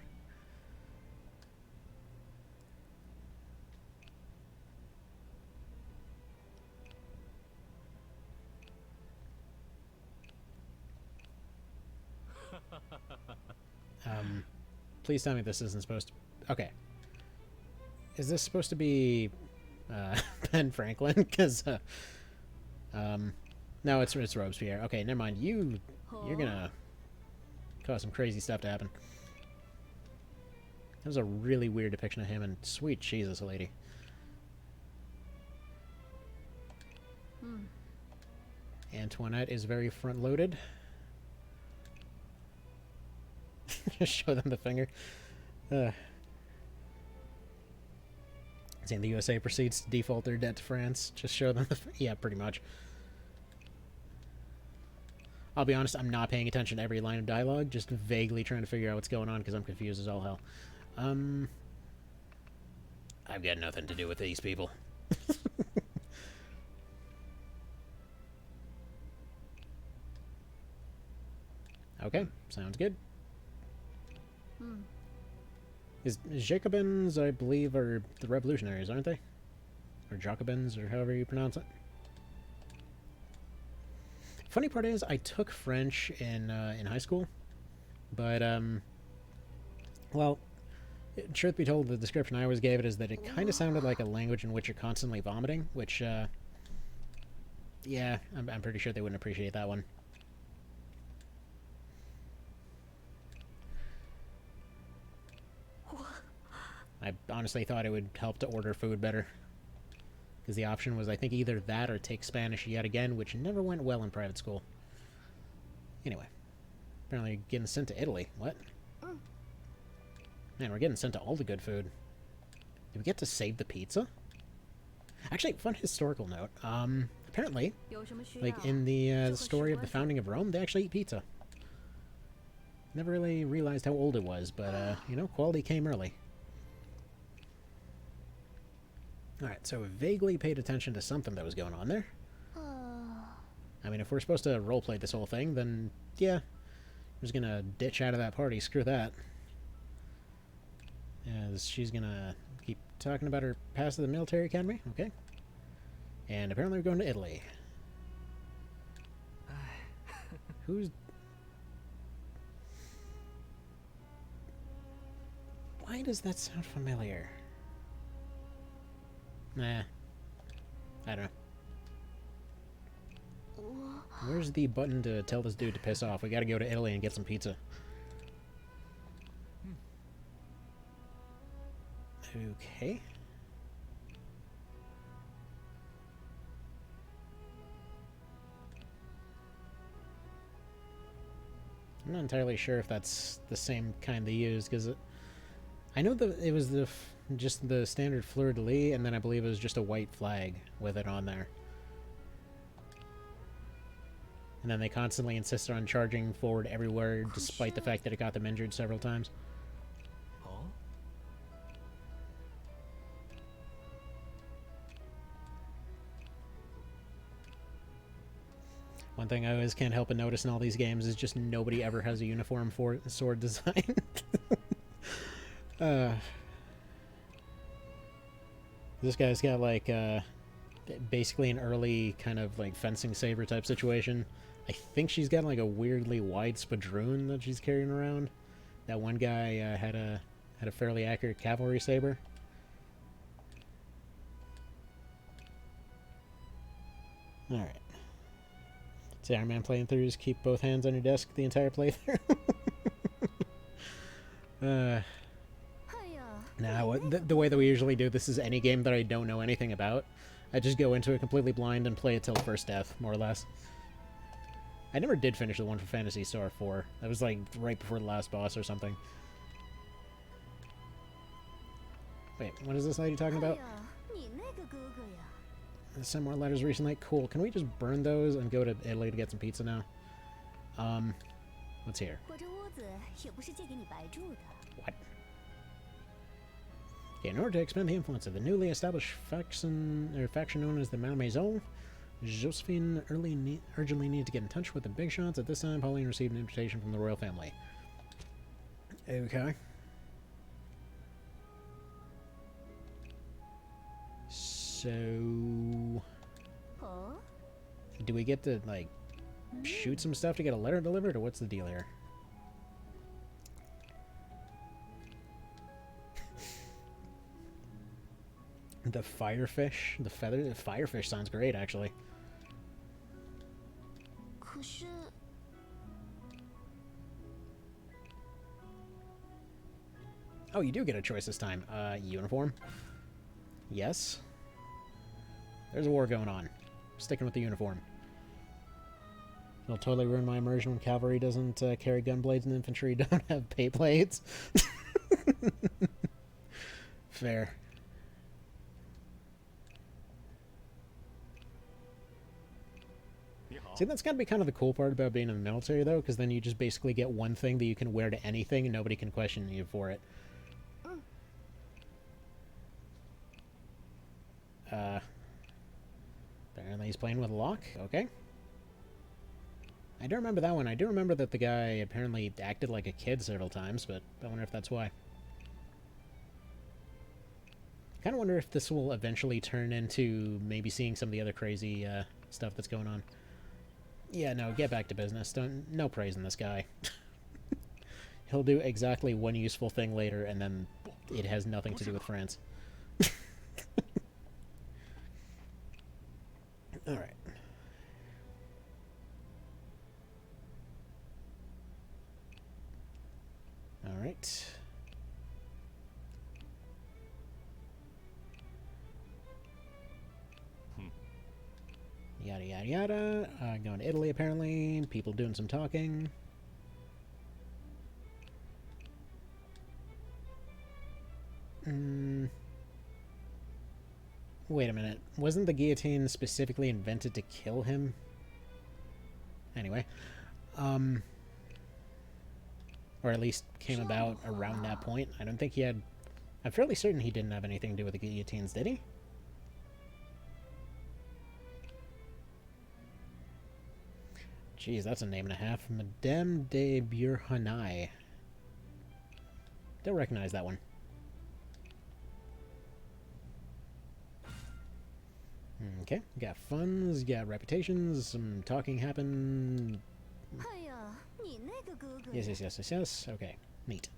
Please tell me this isn't supposed to... Okay. Is this supposed to be Ben Franklin? Because, no, it's Robespierre. Okay, never mind. You're gonna cause some crazy stuff to happen. That was a really weird depiction of him, and sweet Jesus, lady. Antoinette is very front-loaded. Just show them the finger. Saying the USA proceeds to default their debt to France. Just show them the... Yeah, pretty much. I'll be honest, I'm not paying attention to every line of dialogue, just vaguely trying to figure out what's going on because I'm confused as all hell. I've got nothing to do with these people. Okay, sounds good. Is Jacobins, I believe, are the revolutionaries, aren't they? Or Jacobins, or however you pronounce it. Funny part is, I took French in high school, but, well, truth be told, the description I always gave it is that it kind of sounded like a language in which you're constantly vomiting, which, yeah, I'm pretty sure they wouldn't appreciate that one. I honestly thought it would help to order food better. Because the option was, I think, either that or take Spanish yet again, which never went well in private school. Anyway. Apparently getting sent to Italy. What? Man, we're getting sent to all the good food. Did we get to save the pizza? Actually, fun historical note. Apparently, like, in the story of the founding of Rome, they actually eat pizza. Never really realized how old it was, but, you know, quality came early. Alright, so we vaguely paid attention to something that was going on there. I mean, if we're supposed to roleplay this whole thing, then, yeah. I'm just gonna ditch out of that party, screw that. As she's gonna keep talking about her pass to the military academy, okay. And apparently we're going to Italy. Who's... Why does that sound familiar? Nah. I don't know. Where's the button to tell this dude to piss off? We gotta go to Italy and get some pizza. Okay. I'm not entirely sure if that's the same kind they use, because I know that it was just the standard fleur-de-lis, and then I believe it was just a white flag with it on there. And then they constantly insisted on charging forward everywhere, despite the fact that it got them injured several times. One thing I always can't help but notice in all these games is just nobody ever has a uniform for sword design. This guy's got, like, basically an early kind of, like, fencing saber type situation. I think she's got, like, a weirdly wide spadroon that she's carrying around. That one guy had a fairly accurate cavalry saber. Alright. So Iron Man playing through, just keep both hands on your desk the entire playthrough. Now, the way that we usually do this is any game that I don't know anything about. I just go into it completely blind and play it till first death, more or less. I never did finish the one for Phantasy Star 4. That was, like, right before the last boss or something. Wait, what is this lady talking about? Sent more letters recently. Cool. Can we just burn those and go to Italy to get some pizza now? What's here? What? Okay, in order to expand the influence of the newly established faction known as the Malmaison, Josephine urgently needed to get in touch with the big shots. At this time, Pauline received an invitation from the royal family. Okay. So... do we get to, like, shoot some stuff to get a letter delivered, or what's the deal here? The firefish? The feather? The firefish sounds great, actually. Oh, you do get a choice this time. Uniform? Yes. There's a war going on. Sticking with the uniform. It'll totally ruin my immersion when cavalry doesn't carry gunblades and infantry don't have pay blades. Fair. See, that's got to be kind of the cool part about being in the military, though, because then you just basically get one thing that you can wear to anything, and nobody can question you for it. Apparently he's playing with a lock. Okay. I don't remember that one. I do remember that the guy apparently acted like a kid several times, but I wonder if that's why. Kind of wonder if this will eventually turn into maybe seeing some of the other crazy stuff that's going on. Yeah, no, get back to business. No praising this guy. He'll do exactly one useful thing later, and then it has nothing to do with France. Alright. Alright. Yada yada yada. Going to Italy, apparently. People doing some talking. Wait a minute. Wasn't the guillotine specifically invented to kill him? Anyway. Or at least came about around that point. I don't think he had... I'm fairly certain he didn't have anything to do with the guillotines, did he? Jeez, that's a name and a half. Madame de Burhanai. Don't recognize that one. Okay, got funds, got reputations, some talking happened. Yes. Okay, neat.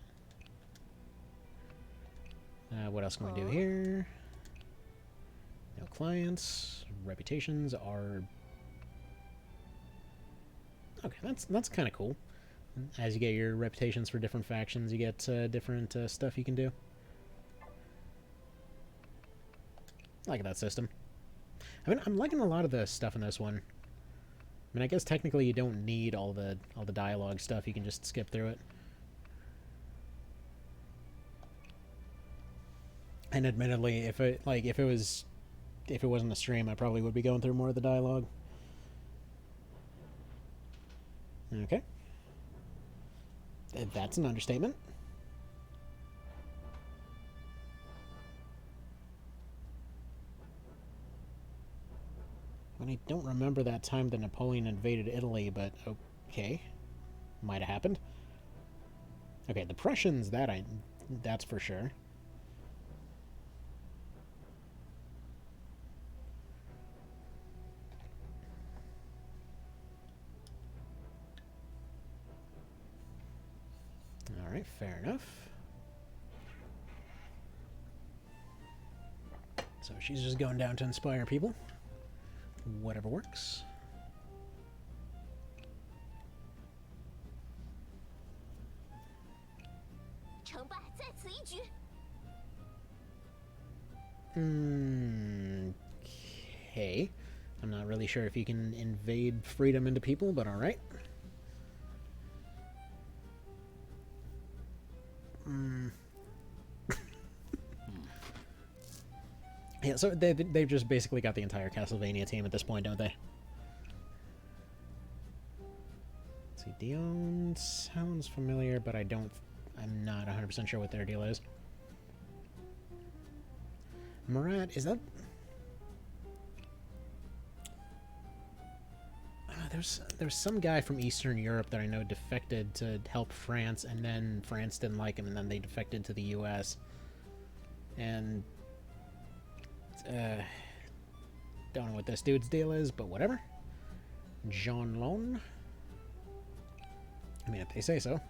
What else can we do here? No clients. Reputations are... Okay, that's kind of cool. As you get your reputations for different factions, you get different stuff you can do. I like that system. I mean, I'm liking a lot of the stuff in this one. I mean, I guess technically you don't need all the dialogue stuff. You can just skip through it. And admittedly, if it wasn't a stream, I probably would be going through more of the dialogue. Okay. That's an understatement. I don't remember that time that Napoleon invaded Italy, but okay. Might have happened. Okay, the Prussians, that's for sure. Alright, fair enough. So she's just going down to inspire people. Whatever works. Okay. I'm not really sure if you can invade freedom into people, but alright. Yeah, so they've just basically got the entire Castlevania team at this point, don't they? Let's see, Dion sounds familiar, but I'm not 100% sure what their deal is. Murat, is that... There's some guy from Eastern Europe that I know defected to help France, and then France didn't like him, and then they defected to the US. And... don't know what this dude's deal is, but whatever. Jean Lon. I mean, if they say so.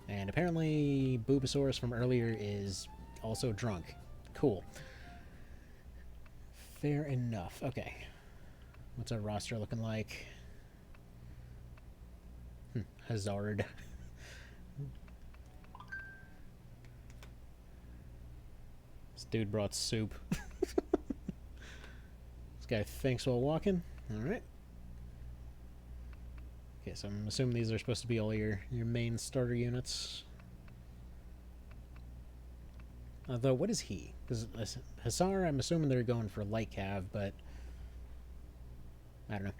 And apparently Bulbasaurus from earlier is also drunk. Cool. Fair enough. Okay. What's our roster looking like? Hazard. This dude brought soup. This guy thinks while walking. Alright. Okay, so I'm assuming these are supposed to be all your main starter units. Although, what is he? Because Hussar, I'm assuming they're going for light cav, but I don't know.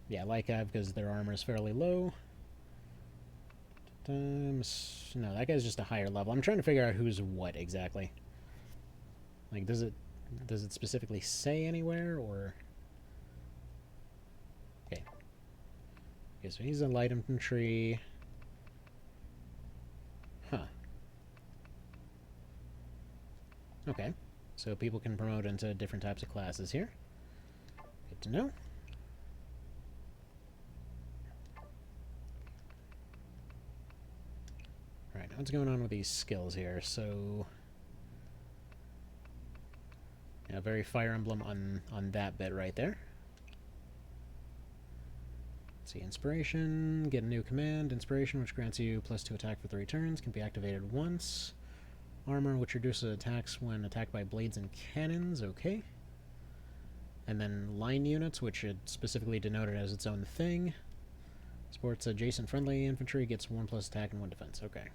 Yeah, light cav because their armor is fairly low. No, that guy's just a higher level. I'm trying to figure out who's what exactly. Like, does it specifically say anywhere, or? Okay. Okay, so he's a light infantry. Huh. Okay. So people can promote into different types of classes here. Good to know. Alright, what's going on with these skills here? So, yeah, very Fire Emblem on that bit right there. Let's see, Inspiration, get a new command. Inspiration, which grants you +2 attack for 3 turns, can be activated once. Armor, which reduces attacks when attacked by blades and cannons, okay. And then line units, which it specifically denoted as its own thing. Sports adjacent friendly infantry, gets 1+ attack and 1 defense, okay.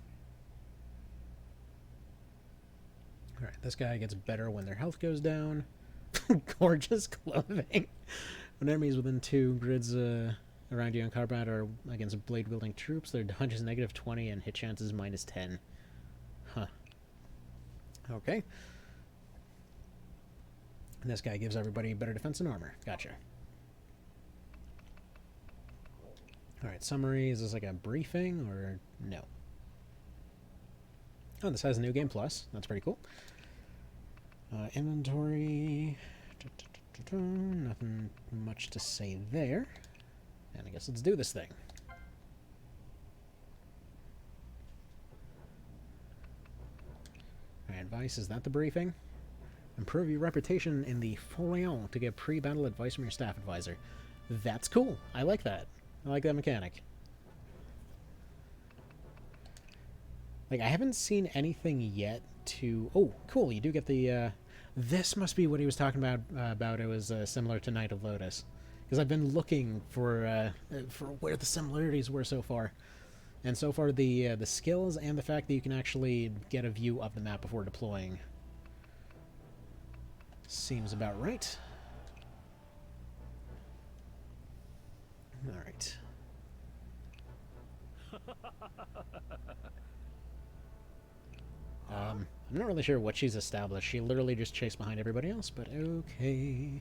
Alright, this guy gets better when their health goes down. Gorgeous clothing. When enemies within 2 grids around you in combat or against blade-wielding troops, their dodge is -20 and hit chances -10. Huh. Okay. And this guy gives everybody better defense and armor. Gotcha. Alright, summary. Is this like a briefing or no? Oh, this has a new game plus. That's pretty cool. Inventory. Nothing much to say there. And I guess let's do this thing. Alright, advice. Is that the briefing? Improve your reputation in the Folion to get pre-battle advice from your staff advisor. That's cool. I like that. I like that mechanic. Like, I haven't seen anything yet to... Oh, cool, you do get the... This must be what he was talking about it was similar to Night of Lotus. Because I've been looking for where the similarities were so far. And so far, the skills and the fact that you can actually get a view of the map before deploying seems about right. Alright. I'm not really sure what she's established. She literally just chased behind everybody else, but okay.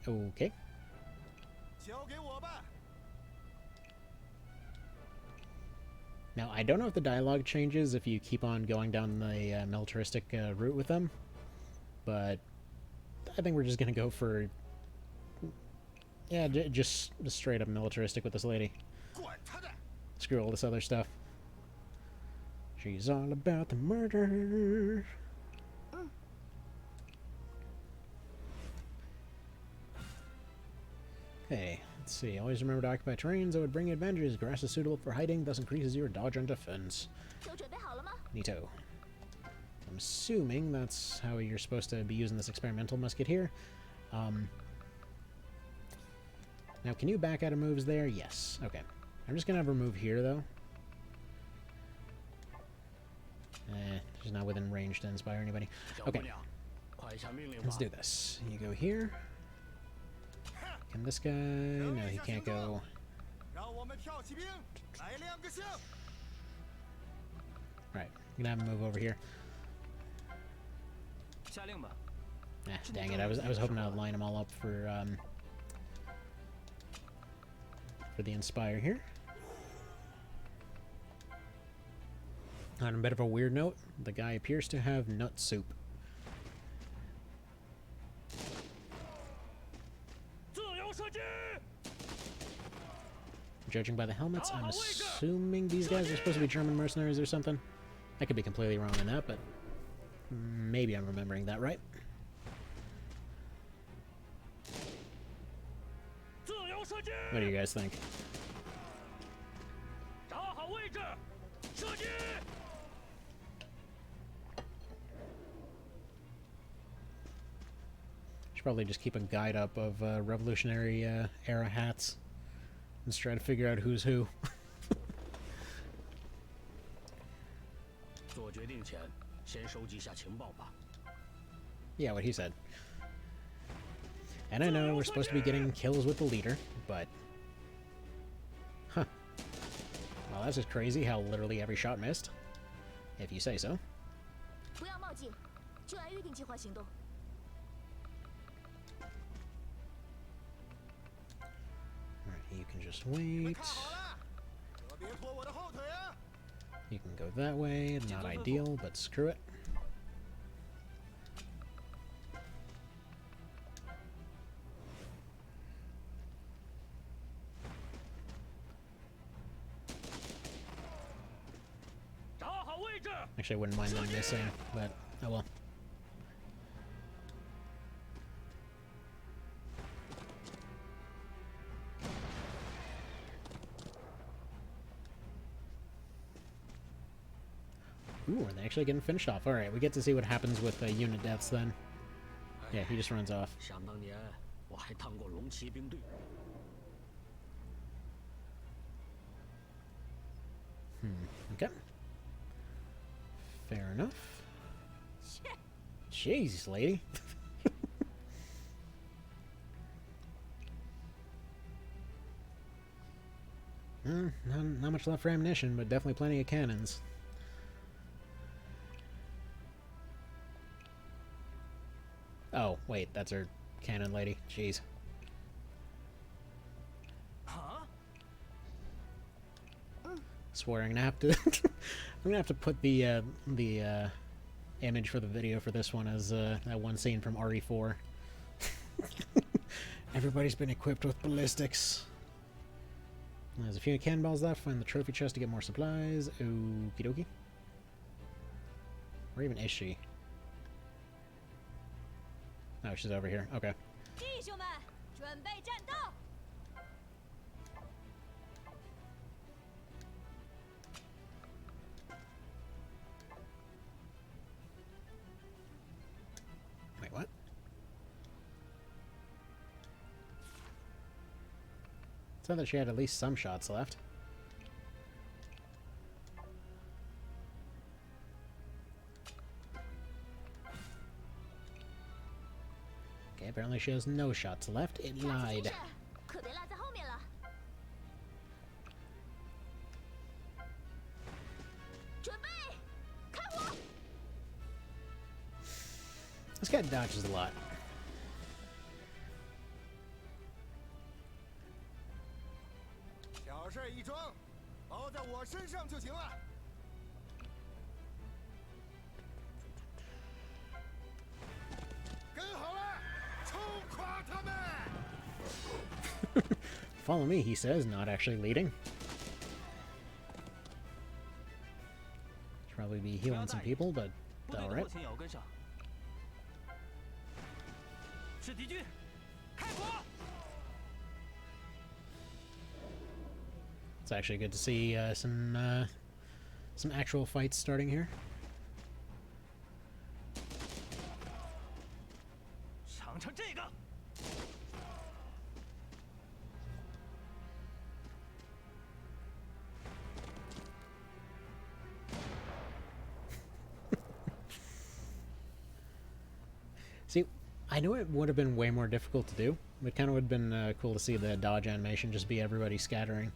Okay. Now, I don't know if the dialogue changes if you keep on going down the militaristic route with them, but I think we're just going to go for, yeah, just straight up militaristic with this lady. Screw all this other stuff. She's all about the murder. Okay, let's see. Always remember to occupy terrains that would bring you advantages. Grass is suitable for hiding, thus increases your dodge and defense. Neato. I'm assuming that's how you're supposed to be using this experimental musket here. Now, can you back out of moves there? Yes. Okay. I'm just going to have her move here, though. She's not within range to inspire anybody. Okay. Let's do this. You go here. Can this guy? No, he can't go. Right. I'm gonna have him move over here. Dang it. I was hoping to line them all up for the Inspire here. On a bit of a weird note, the guy appears to have nut soup. Judging by the helmets, I'm assuming these guys are supposed to be German mercenaries or something. I could be completely wrong on that, but maybe I'm remembering that right. What do you guys think? probably just keep a guide up of Revolutionary era hats. Let's try to figure out who's who. Yeah, what he said. And I know we're supposed to be getting kills with the leader, but... Huh. Well, that's just crazy how literally every shot missed. If you say so. Alright, you can just wait. You can go that way. Not ideal, but screw it. Actually, I wouldn't mind them missing, but oh well. Ooh, are they actually getting finished off? Alright, we get to see what happens with unit deaths then. Yeah, he just runs off. Okay. Fair enough. Jesus, lady. Not much left for ammunition, but definitely plenty of cannons. Oh, wait, that's our cannon lady. Jeez. Swear I'm gonna have to I'm gonna have to put the image for the video for this one as that one scene from RE4. Everybody's been equipped with ballistics. There's a few cannonballs left. Find the trophy chest to get more supplies. Okie dokie. Where even is she? Oh, she's over here. Okay. Wait, what? I thought that she had at least some shots left. Okay, apparently she has no shots left. It lied. This guy dodges a lot. Follow me, he says, not actually leading. Should probably be healing some people, but alright. It's actually good to see some actual fights starting here. See, I know it would have been way more difficult to do, but it kind of would have been cool to see the dodge animation just be everybody scattering.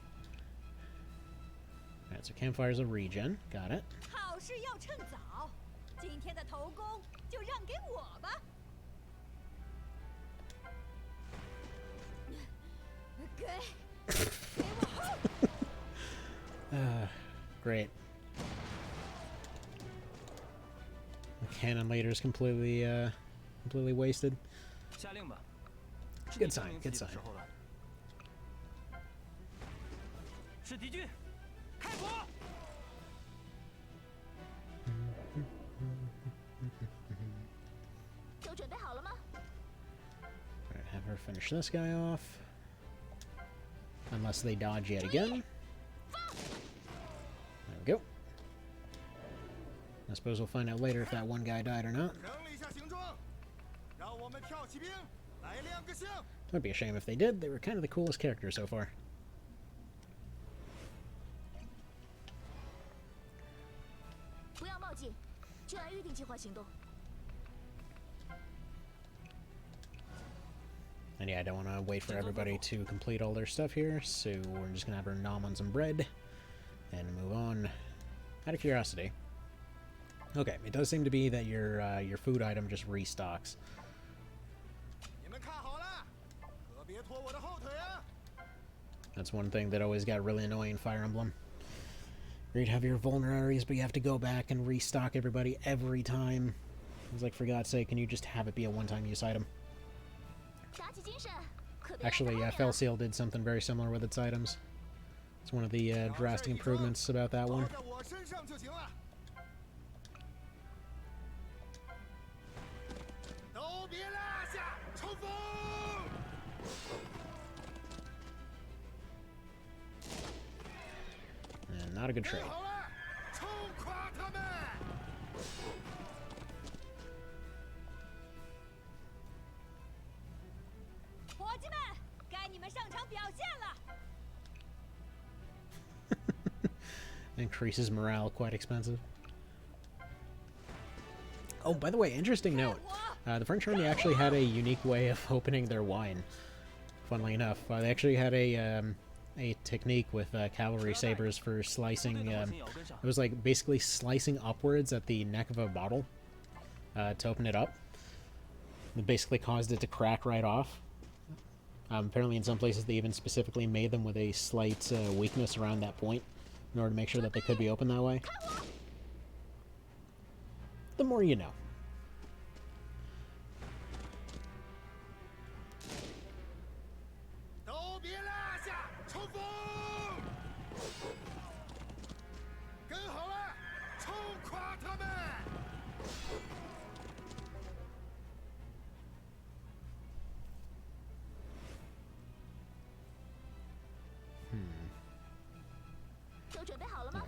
Alright, so campfire's a regen. Got it. Great. The cannon leader's completely wasted. Good sign, good sign. Alright, have her finish this guy off. Unless they dodge yet again. There we go. I suppose we'll find out later if that one guy died or not. Would be a shame if they did. They were kind of the coolest characters so far. And yeah, I don't want to wait for everybody to complete all their stuff here, so we're just going to have her nom on some bread and move on. Out of curiosity. Okay, it does seem to be that your food item just restocks. That's one thing that always got really annoying in Fire Emblem. You'd have your vulneraries, but you have to go back and restock everybody every time. It's like, for God's sake, can you just have it be a one-time use item? Actually, Felseal did something very similar with its items. It's one of the drastic improvements about that one. And not a good trade. Increases morale, quite expensive. Oh, by the way, interesting note. The French army actually had a unique way of opening their wine. Funnily enough, they actually had a technique with cavalry sabers for slicing. It was like basically slicing upwards at the neck of a bottle to open it up. It basically caused it to crack right off. Apparently, in some places, they even specifically made them with a slight weakness around that point in order to make sure that they could be open that way. The more you know.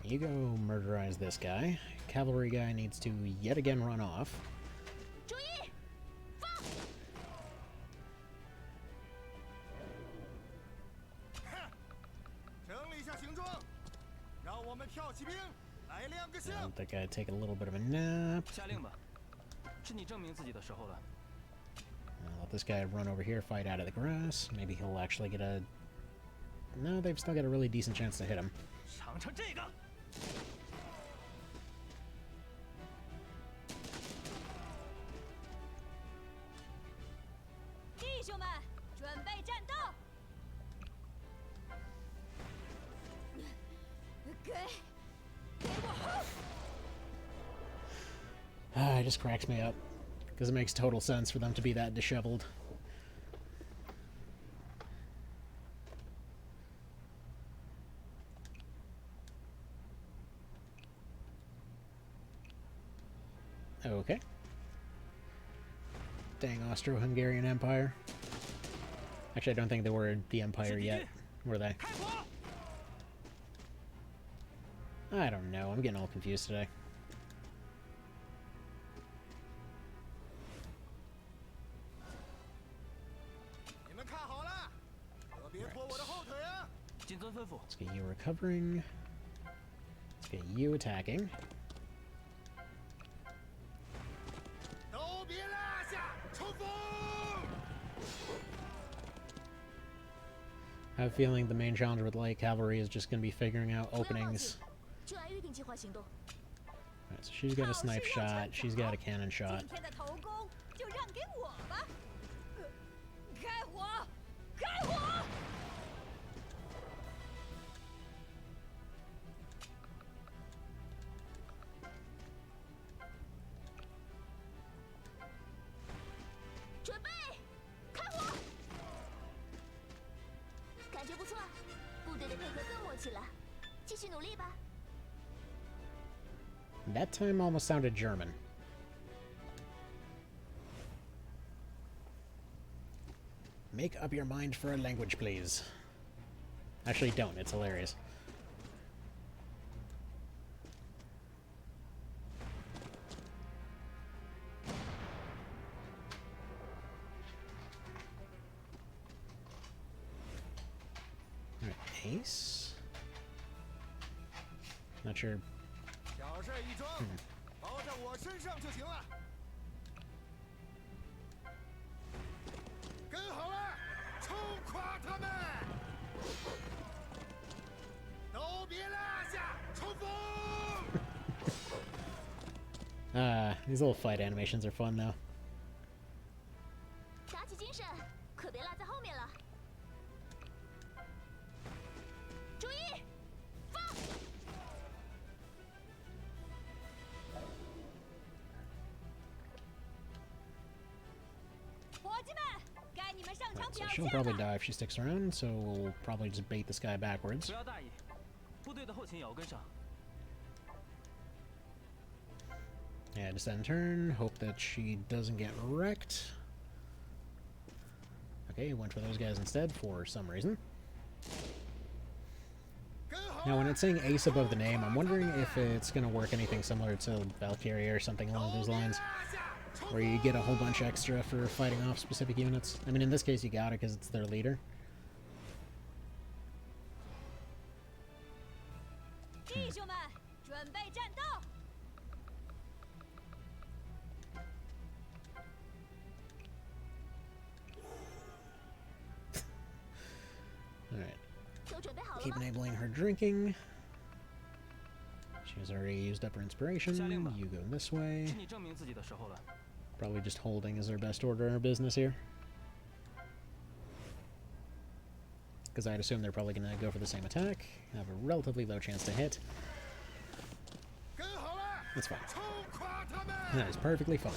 You go murderize this guy. Cavalry guy needs to yet again run off. I don't think I'd take a little bit of a nap. I'll let this guy run over here, fight out of the grass. Maybe he'll actually get a... No, they've still got a really decent chance to hit him. It just cracks me up, because it makes total sense for them to be that disheveled. Okay. Dang Austro-Hungarian Empire. Actually, I don't think they were the Empire yet, were they? I don't know. I'm getting all confused today. Let's get you recovering. Let's get you attacking. I have a feeling the main challenge with light cavalry is just going to be figuring out openings. Alright, so she's got a snipe shot, she's got a cannon shot. That time almost sounded German. Make up your mind for a language, please. Actually, don't. It's hilarious. Ace? Not sure. These little fight animations are fun though. Right, so she'll probably die if she sticks around, so we'll probably just bait this guy backwards. Yeah, just end turn, hope that she doesn't get wrecked. Okay, went for those guys instead for some reason. Now, when it's saying Ace above the name, I'm wondering if it's going to work anything similar to Valkyrie or something along those lines, where you get a whole bunch extra for fighting off specific units. I mean, in this case, you got it because it's their leader. Alright. Keep enabling her drinking. She's already used up her inspiration. You go this way. Probably just holding is our best order in our business here. Because I'd assume they're probably going to go for the same attack. Have a relatively low chance to hit. That's fine. That is perfectly fine.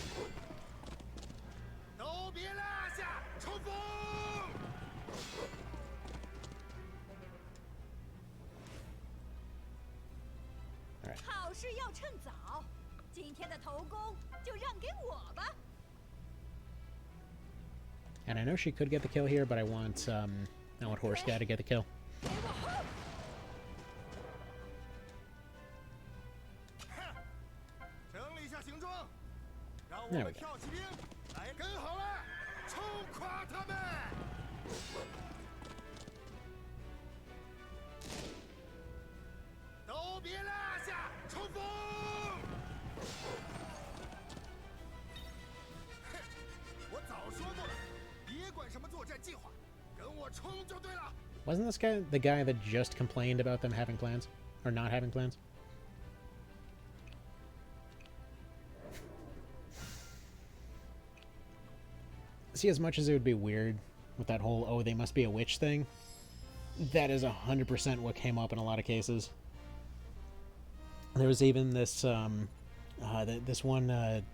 And I know she could get the kill here, but I want Horse Guy to get the kill. There we go. Wasn't this guy the guy that just complained about them having plans? Or not having plans? See, as much as it would be weird with that whole, oh, they must be a witch thing, that is 100% what came up in a lot of cases. There was even this, this one,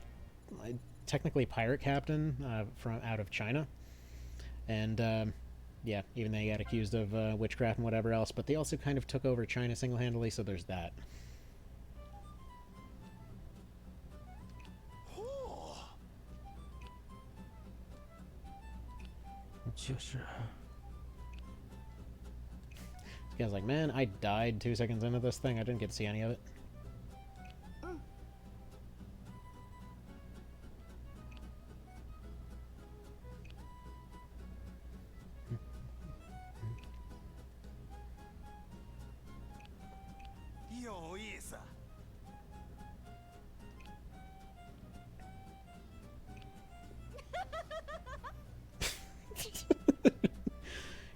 technically pirate captain from out of China. And, yeah, even they got accused of witchcraft and whatever else, but they also kind of took over China single-handedly, so there's that. This guy's like, man, I died 2 seconds into this thing. I didn't get to see any of it.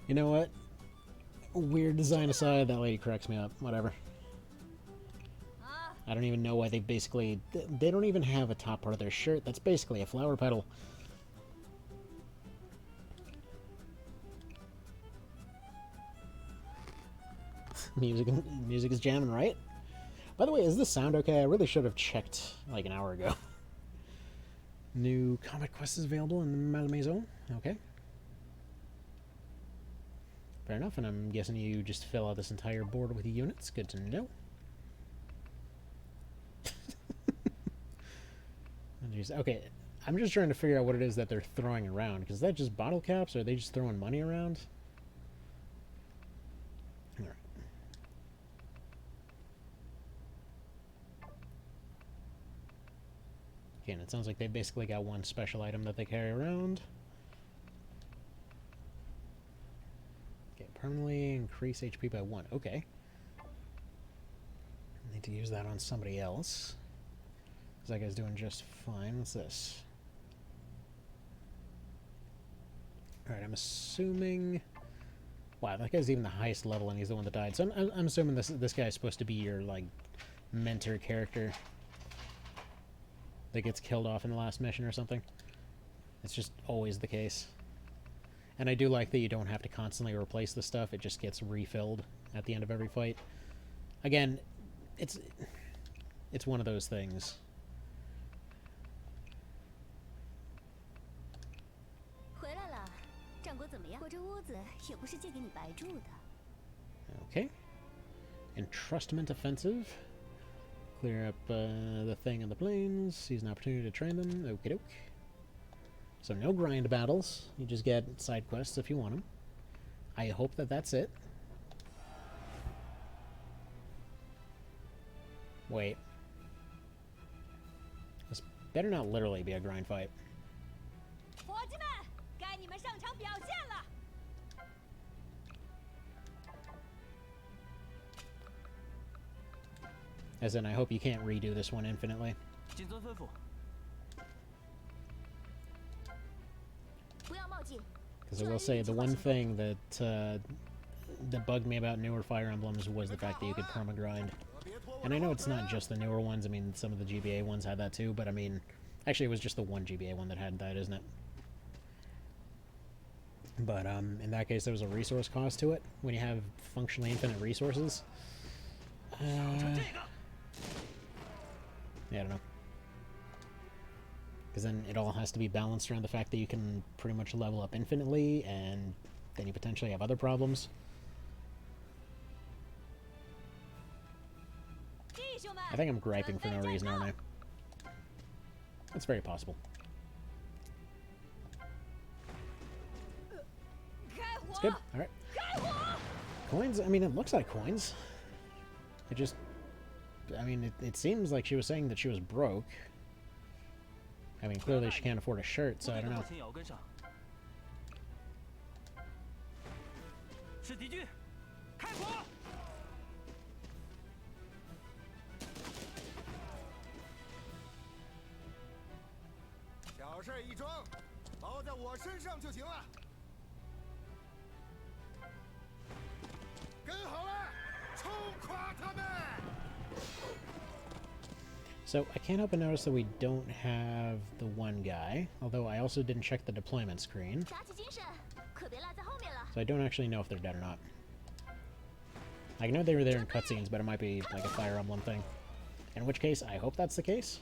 You know what? Weird design aside, that lady cracks me up. Whatever. I don't even know why they basically... They don't even have a top part of their shirt. That's basically a flower petal. Music is jamming, right? By the way, is this sound okay? I really should have checked like an hour ago. New Comet Quest is available in the Malmaison. Okay. Fair enough, and I'm guessing you just fill out this entire board with units. Good to know. Okay, I'm just trying to figure out what it is that they're throwing around. Because is that just bottle caps, or are they just throwing money around? Alright. Okay, and it sounds like they basically got one special item that they carry around. Permanently increase HP by 1. Okay. I need to use that on somebody else. Because that guy's doing just fine. What's this? Alright, I'm assuming... Wow, that guy's even the highest level and he's the one that died. So I'm assuming this guy is supposed to be your, like, mentor character that gets killed off in the last mission or something. It's just always the case. And I do like that you don't have to constantly replace the stuff. It just gets refilled at the end of every fight. Again, it's one of those things. Okay. Entrustment offensive. Clear up the thing on the plains. Seize an opportunity to train them. Okie doke. So no grind battles. You just get side quests if you want them. I hope that that's it. Wait. This better not literally be a grind fight. As in, I hope you can't redo this one infinitely. Because I will say, the one thing that bugged me about newer Fire Emblems was the fact that you could perma-grind. And I know it's not just the newer ones, I mean, some of the GBA ones had that too, but I mean, actually it was just the one GBA one that had that, isn't it? But in that case, there was a resource cost to it, when you have functionally infinite resources. Yeah, I don't know. Because then it all has to be balanced around the fact that you can pretty much level up infinitely, and then you potentially have other problems. I think I'm griping for no reason, aren't I? That's very possible. That's good. Alright. Coins? I mean, it looks like coins. It just... I mean, it seems like she was saying that she was broke. I mean, clearly she can't afford a shirt, so I don't know. So, I can't help but notice that we don't have the one guy, although I also didn't check the deployment screen. So I don't actually know if they're dead or not. I know they were there in cutscenes, but it might be like a Fire Emblem thing. In which case, I hope that's the case.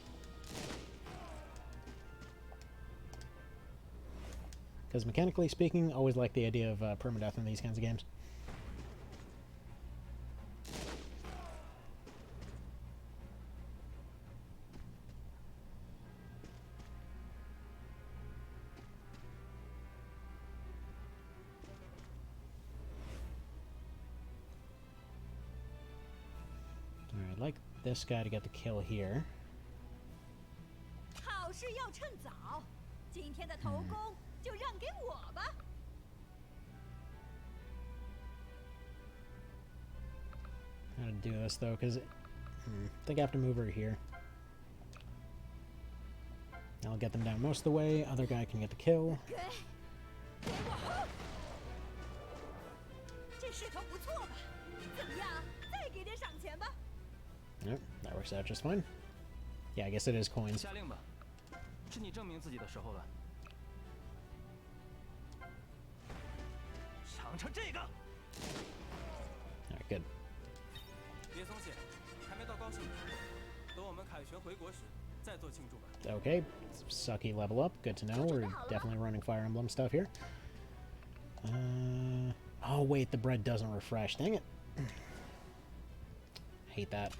Because mechanically speaking, always like the idea of permadeath in these kinds of games. I'd like this guy to get the kill here. How to do this though, because I think I have to move her here. I'll get them down most of the way. Other guy can get the kill. Nope, that works out just fine. Yeah, I guess it is coins. Alright, good. Okay, sucky level up. Good to know. We're definitely running Fire Emblem stuff here. Oh wait, the bread doesn't refresh. Dang it. Hate that.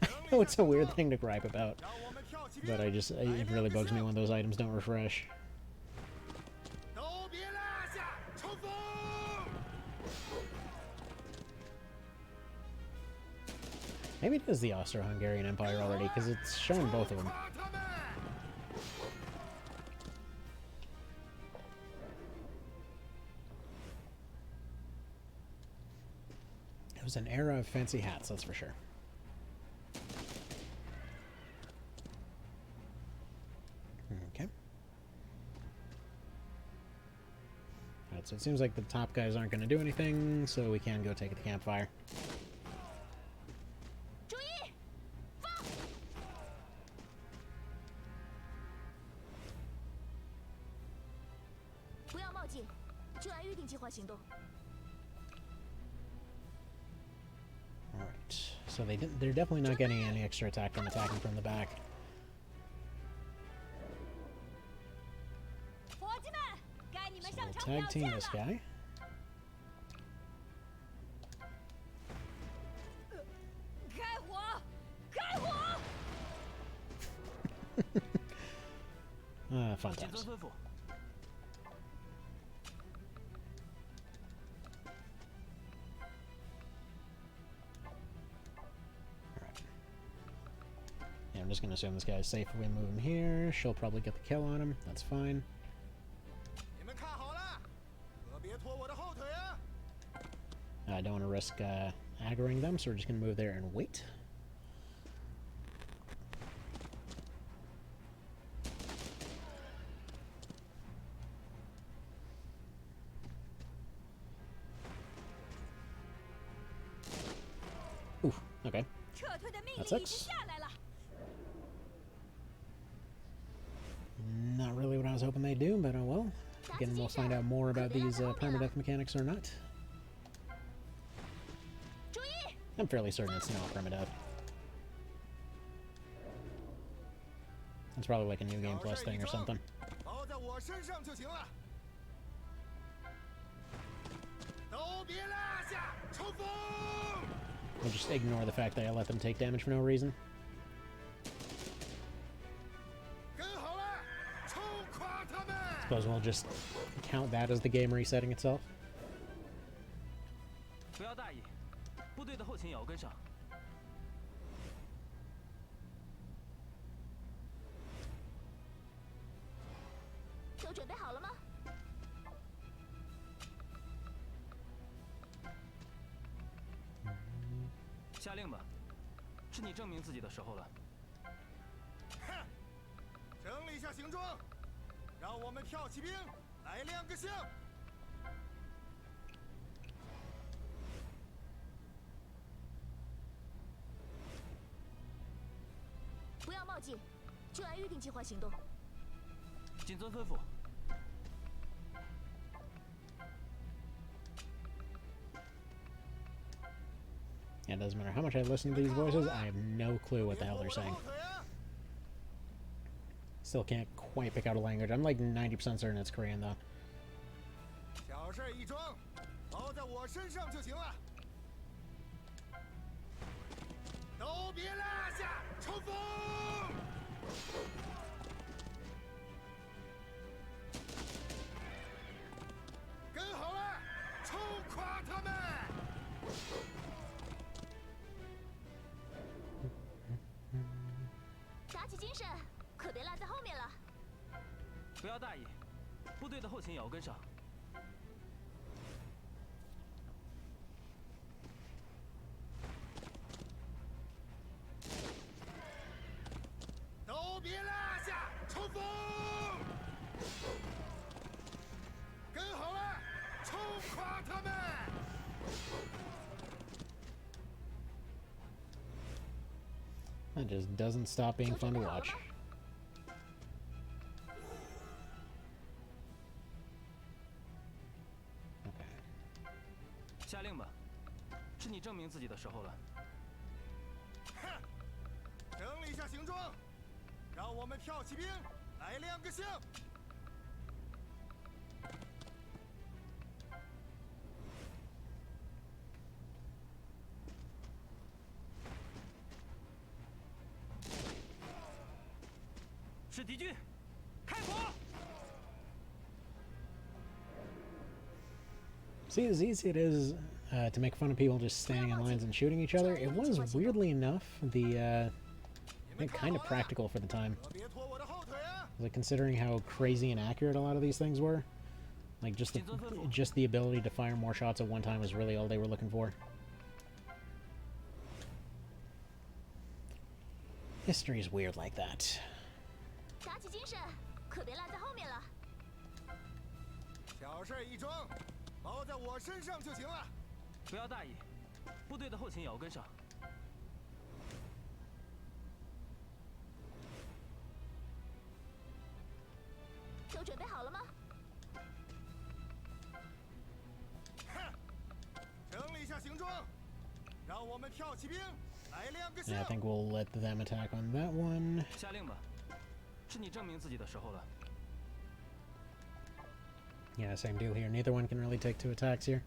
I know it's a weird thing to gripe about, but it really bugs me when those items don't refresh. Maybe it is the Austro-Hungarian Empire already, because it's showing both of them. was an era of fancy hats, that's for sure. Okay. Alright, so it seems like the top guys aren't going to do anything, so we can go take the campfire. Alright, so they're definitely not getting any extra attack from attacking from the back. So we'll tag team this guy. Fun times. Yeah, I'm just going to assume this guy's safe if we move him here. She'll probably get the kill on him. That's fine. I don't want to risk aggroing them, so we're just going to move there and wait. Ooh, okay. That sucks. Not really what I was hoping they'd do, but oh well. Again, we'll find out more about these permadeath mechanics or not. I'm fairly certain it's not permadeath. It's probably like a new game plus thing or something. We'll just ignore the fact that I let them take damage for no reason. Suppose we'll just count that as the game resetting itself. Yeah, it doesn't matter how much I listen to these voices, I have no clue what the hell they're saying. Still can't quite pick out a language. I'm like 90% certain it's Korean, though. That just doesn't stop being fun to watch. See, as easy it is to make fun of people just standing in lines and shooting each other, it was, weirdly enough, I think kind of practical for the time. Like, considering how crazy and accurate a lot of these things were. Like, just the ability to fire more shots at one time was really all they were looking for. History's weird like that. 打起精神，可别落在后面了。小事一桩，包在我身上就行了。不要大意，部队的后勤也要跟上。都准备好了吗？哼，整理一下行装，让我们跳骑兵来亮个 Yeah, I 相。 think we'll let them attack on that one. 下令吧，是你证明自己的时候了。 Yeah, same deal here. Neither one can really take 2 attacks here.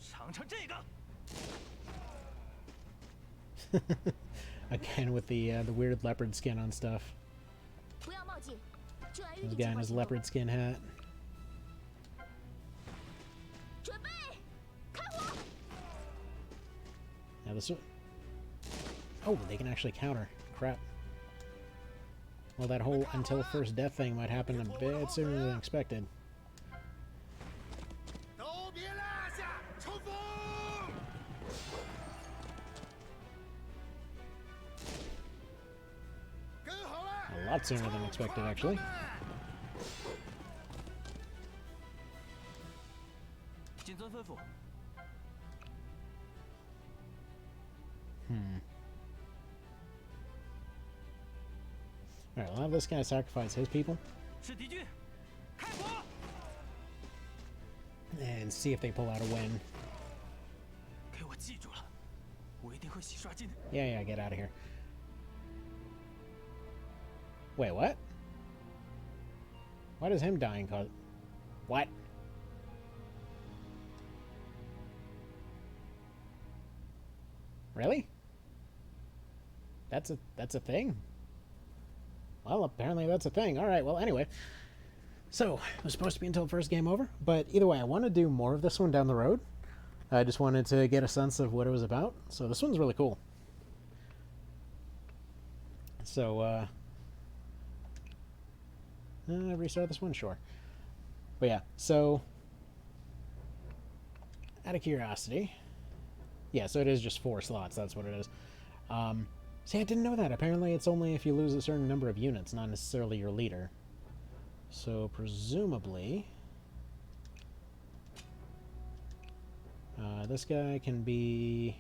尝尝这个。 Again with the weird leopard skin on stuff. 不要冒进，这来 This guy in his leopard skin hat. 准备，开火！ Now this one. Oh, they can actually counter. Crap. Well, that whole until first death thing might happen a bit sooner than expected. 都别落下，冲锋！ 跟好了， A lot sooner than expected, actually. 谨遵吩咐。 Alright, we'll have this guy sacrifice his people 是敌军，开火！ and see if they pull out a win. 给我记住了，我一定会洗刷金。 Yeah, get out of here. Wait, what? Why does him dying cause... What? Really? That's a thing? Well, apparently that's a thing. Alright, well, anyway. So, it was supposed to be until first game over, but either way, I want to do more of this one down the road. I just wanted to get a sense of what it was about, so this one's really cool. So, restart this one? Sure. But yeah, so, out of curiosity, yeah, so it is just 4 slots, that's what it is. See, I didn't know that. Apparently it's only if you lose a certain number of units, not necessarily your leader. So, presumably, this guy can be...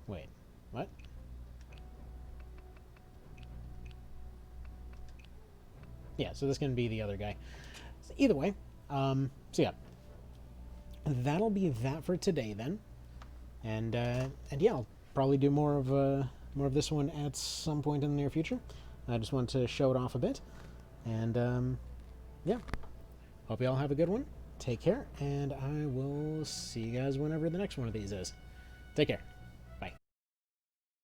Wait, what? Yeah, so this can be the other guy. So either way, so yeah. That'll be that for today then. And yeah, I'll probably do more of this one at some point in the near future. I just want to show it off a bit. And yeah. Hope you all have a good one. Take care, and I will see you guys whenever the next one of these is. Take care.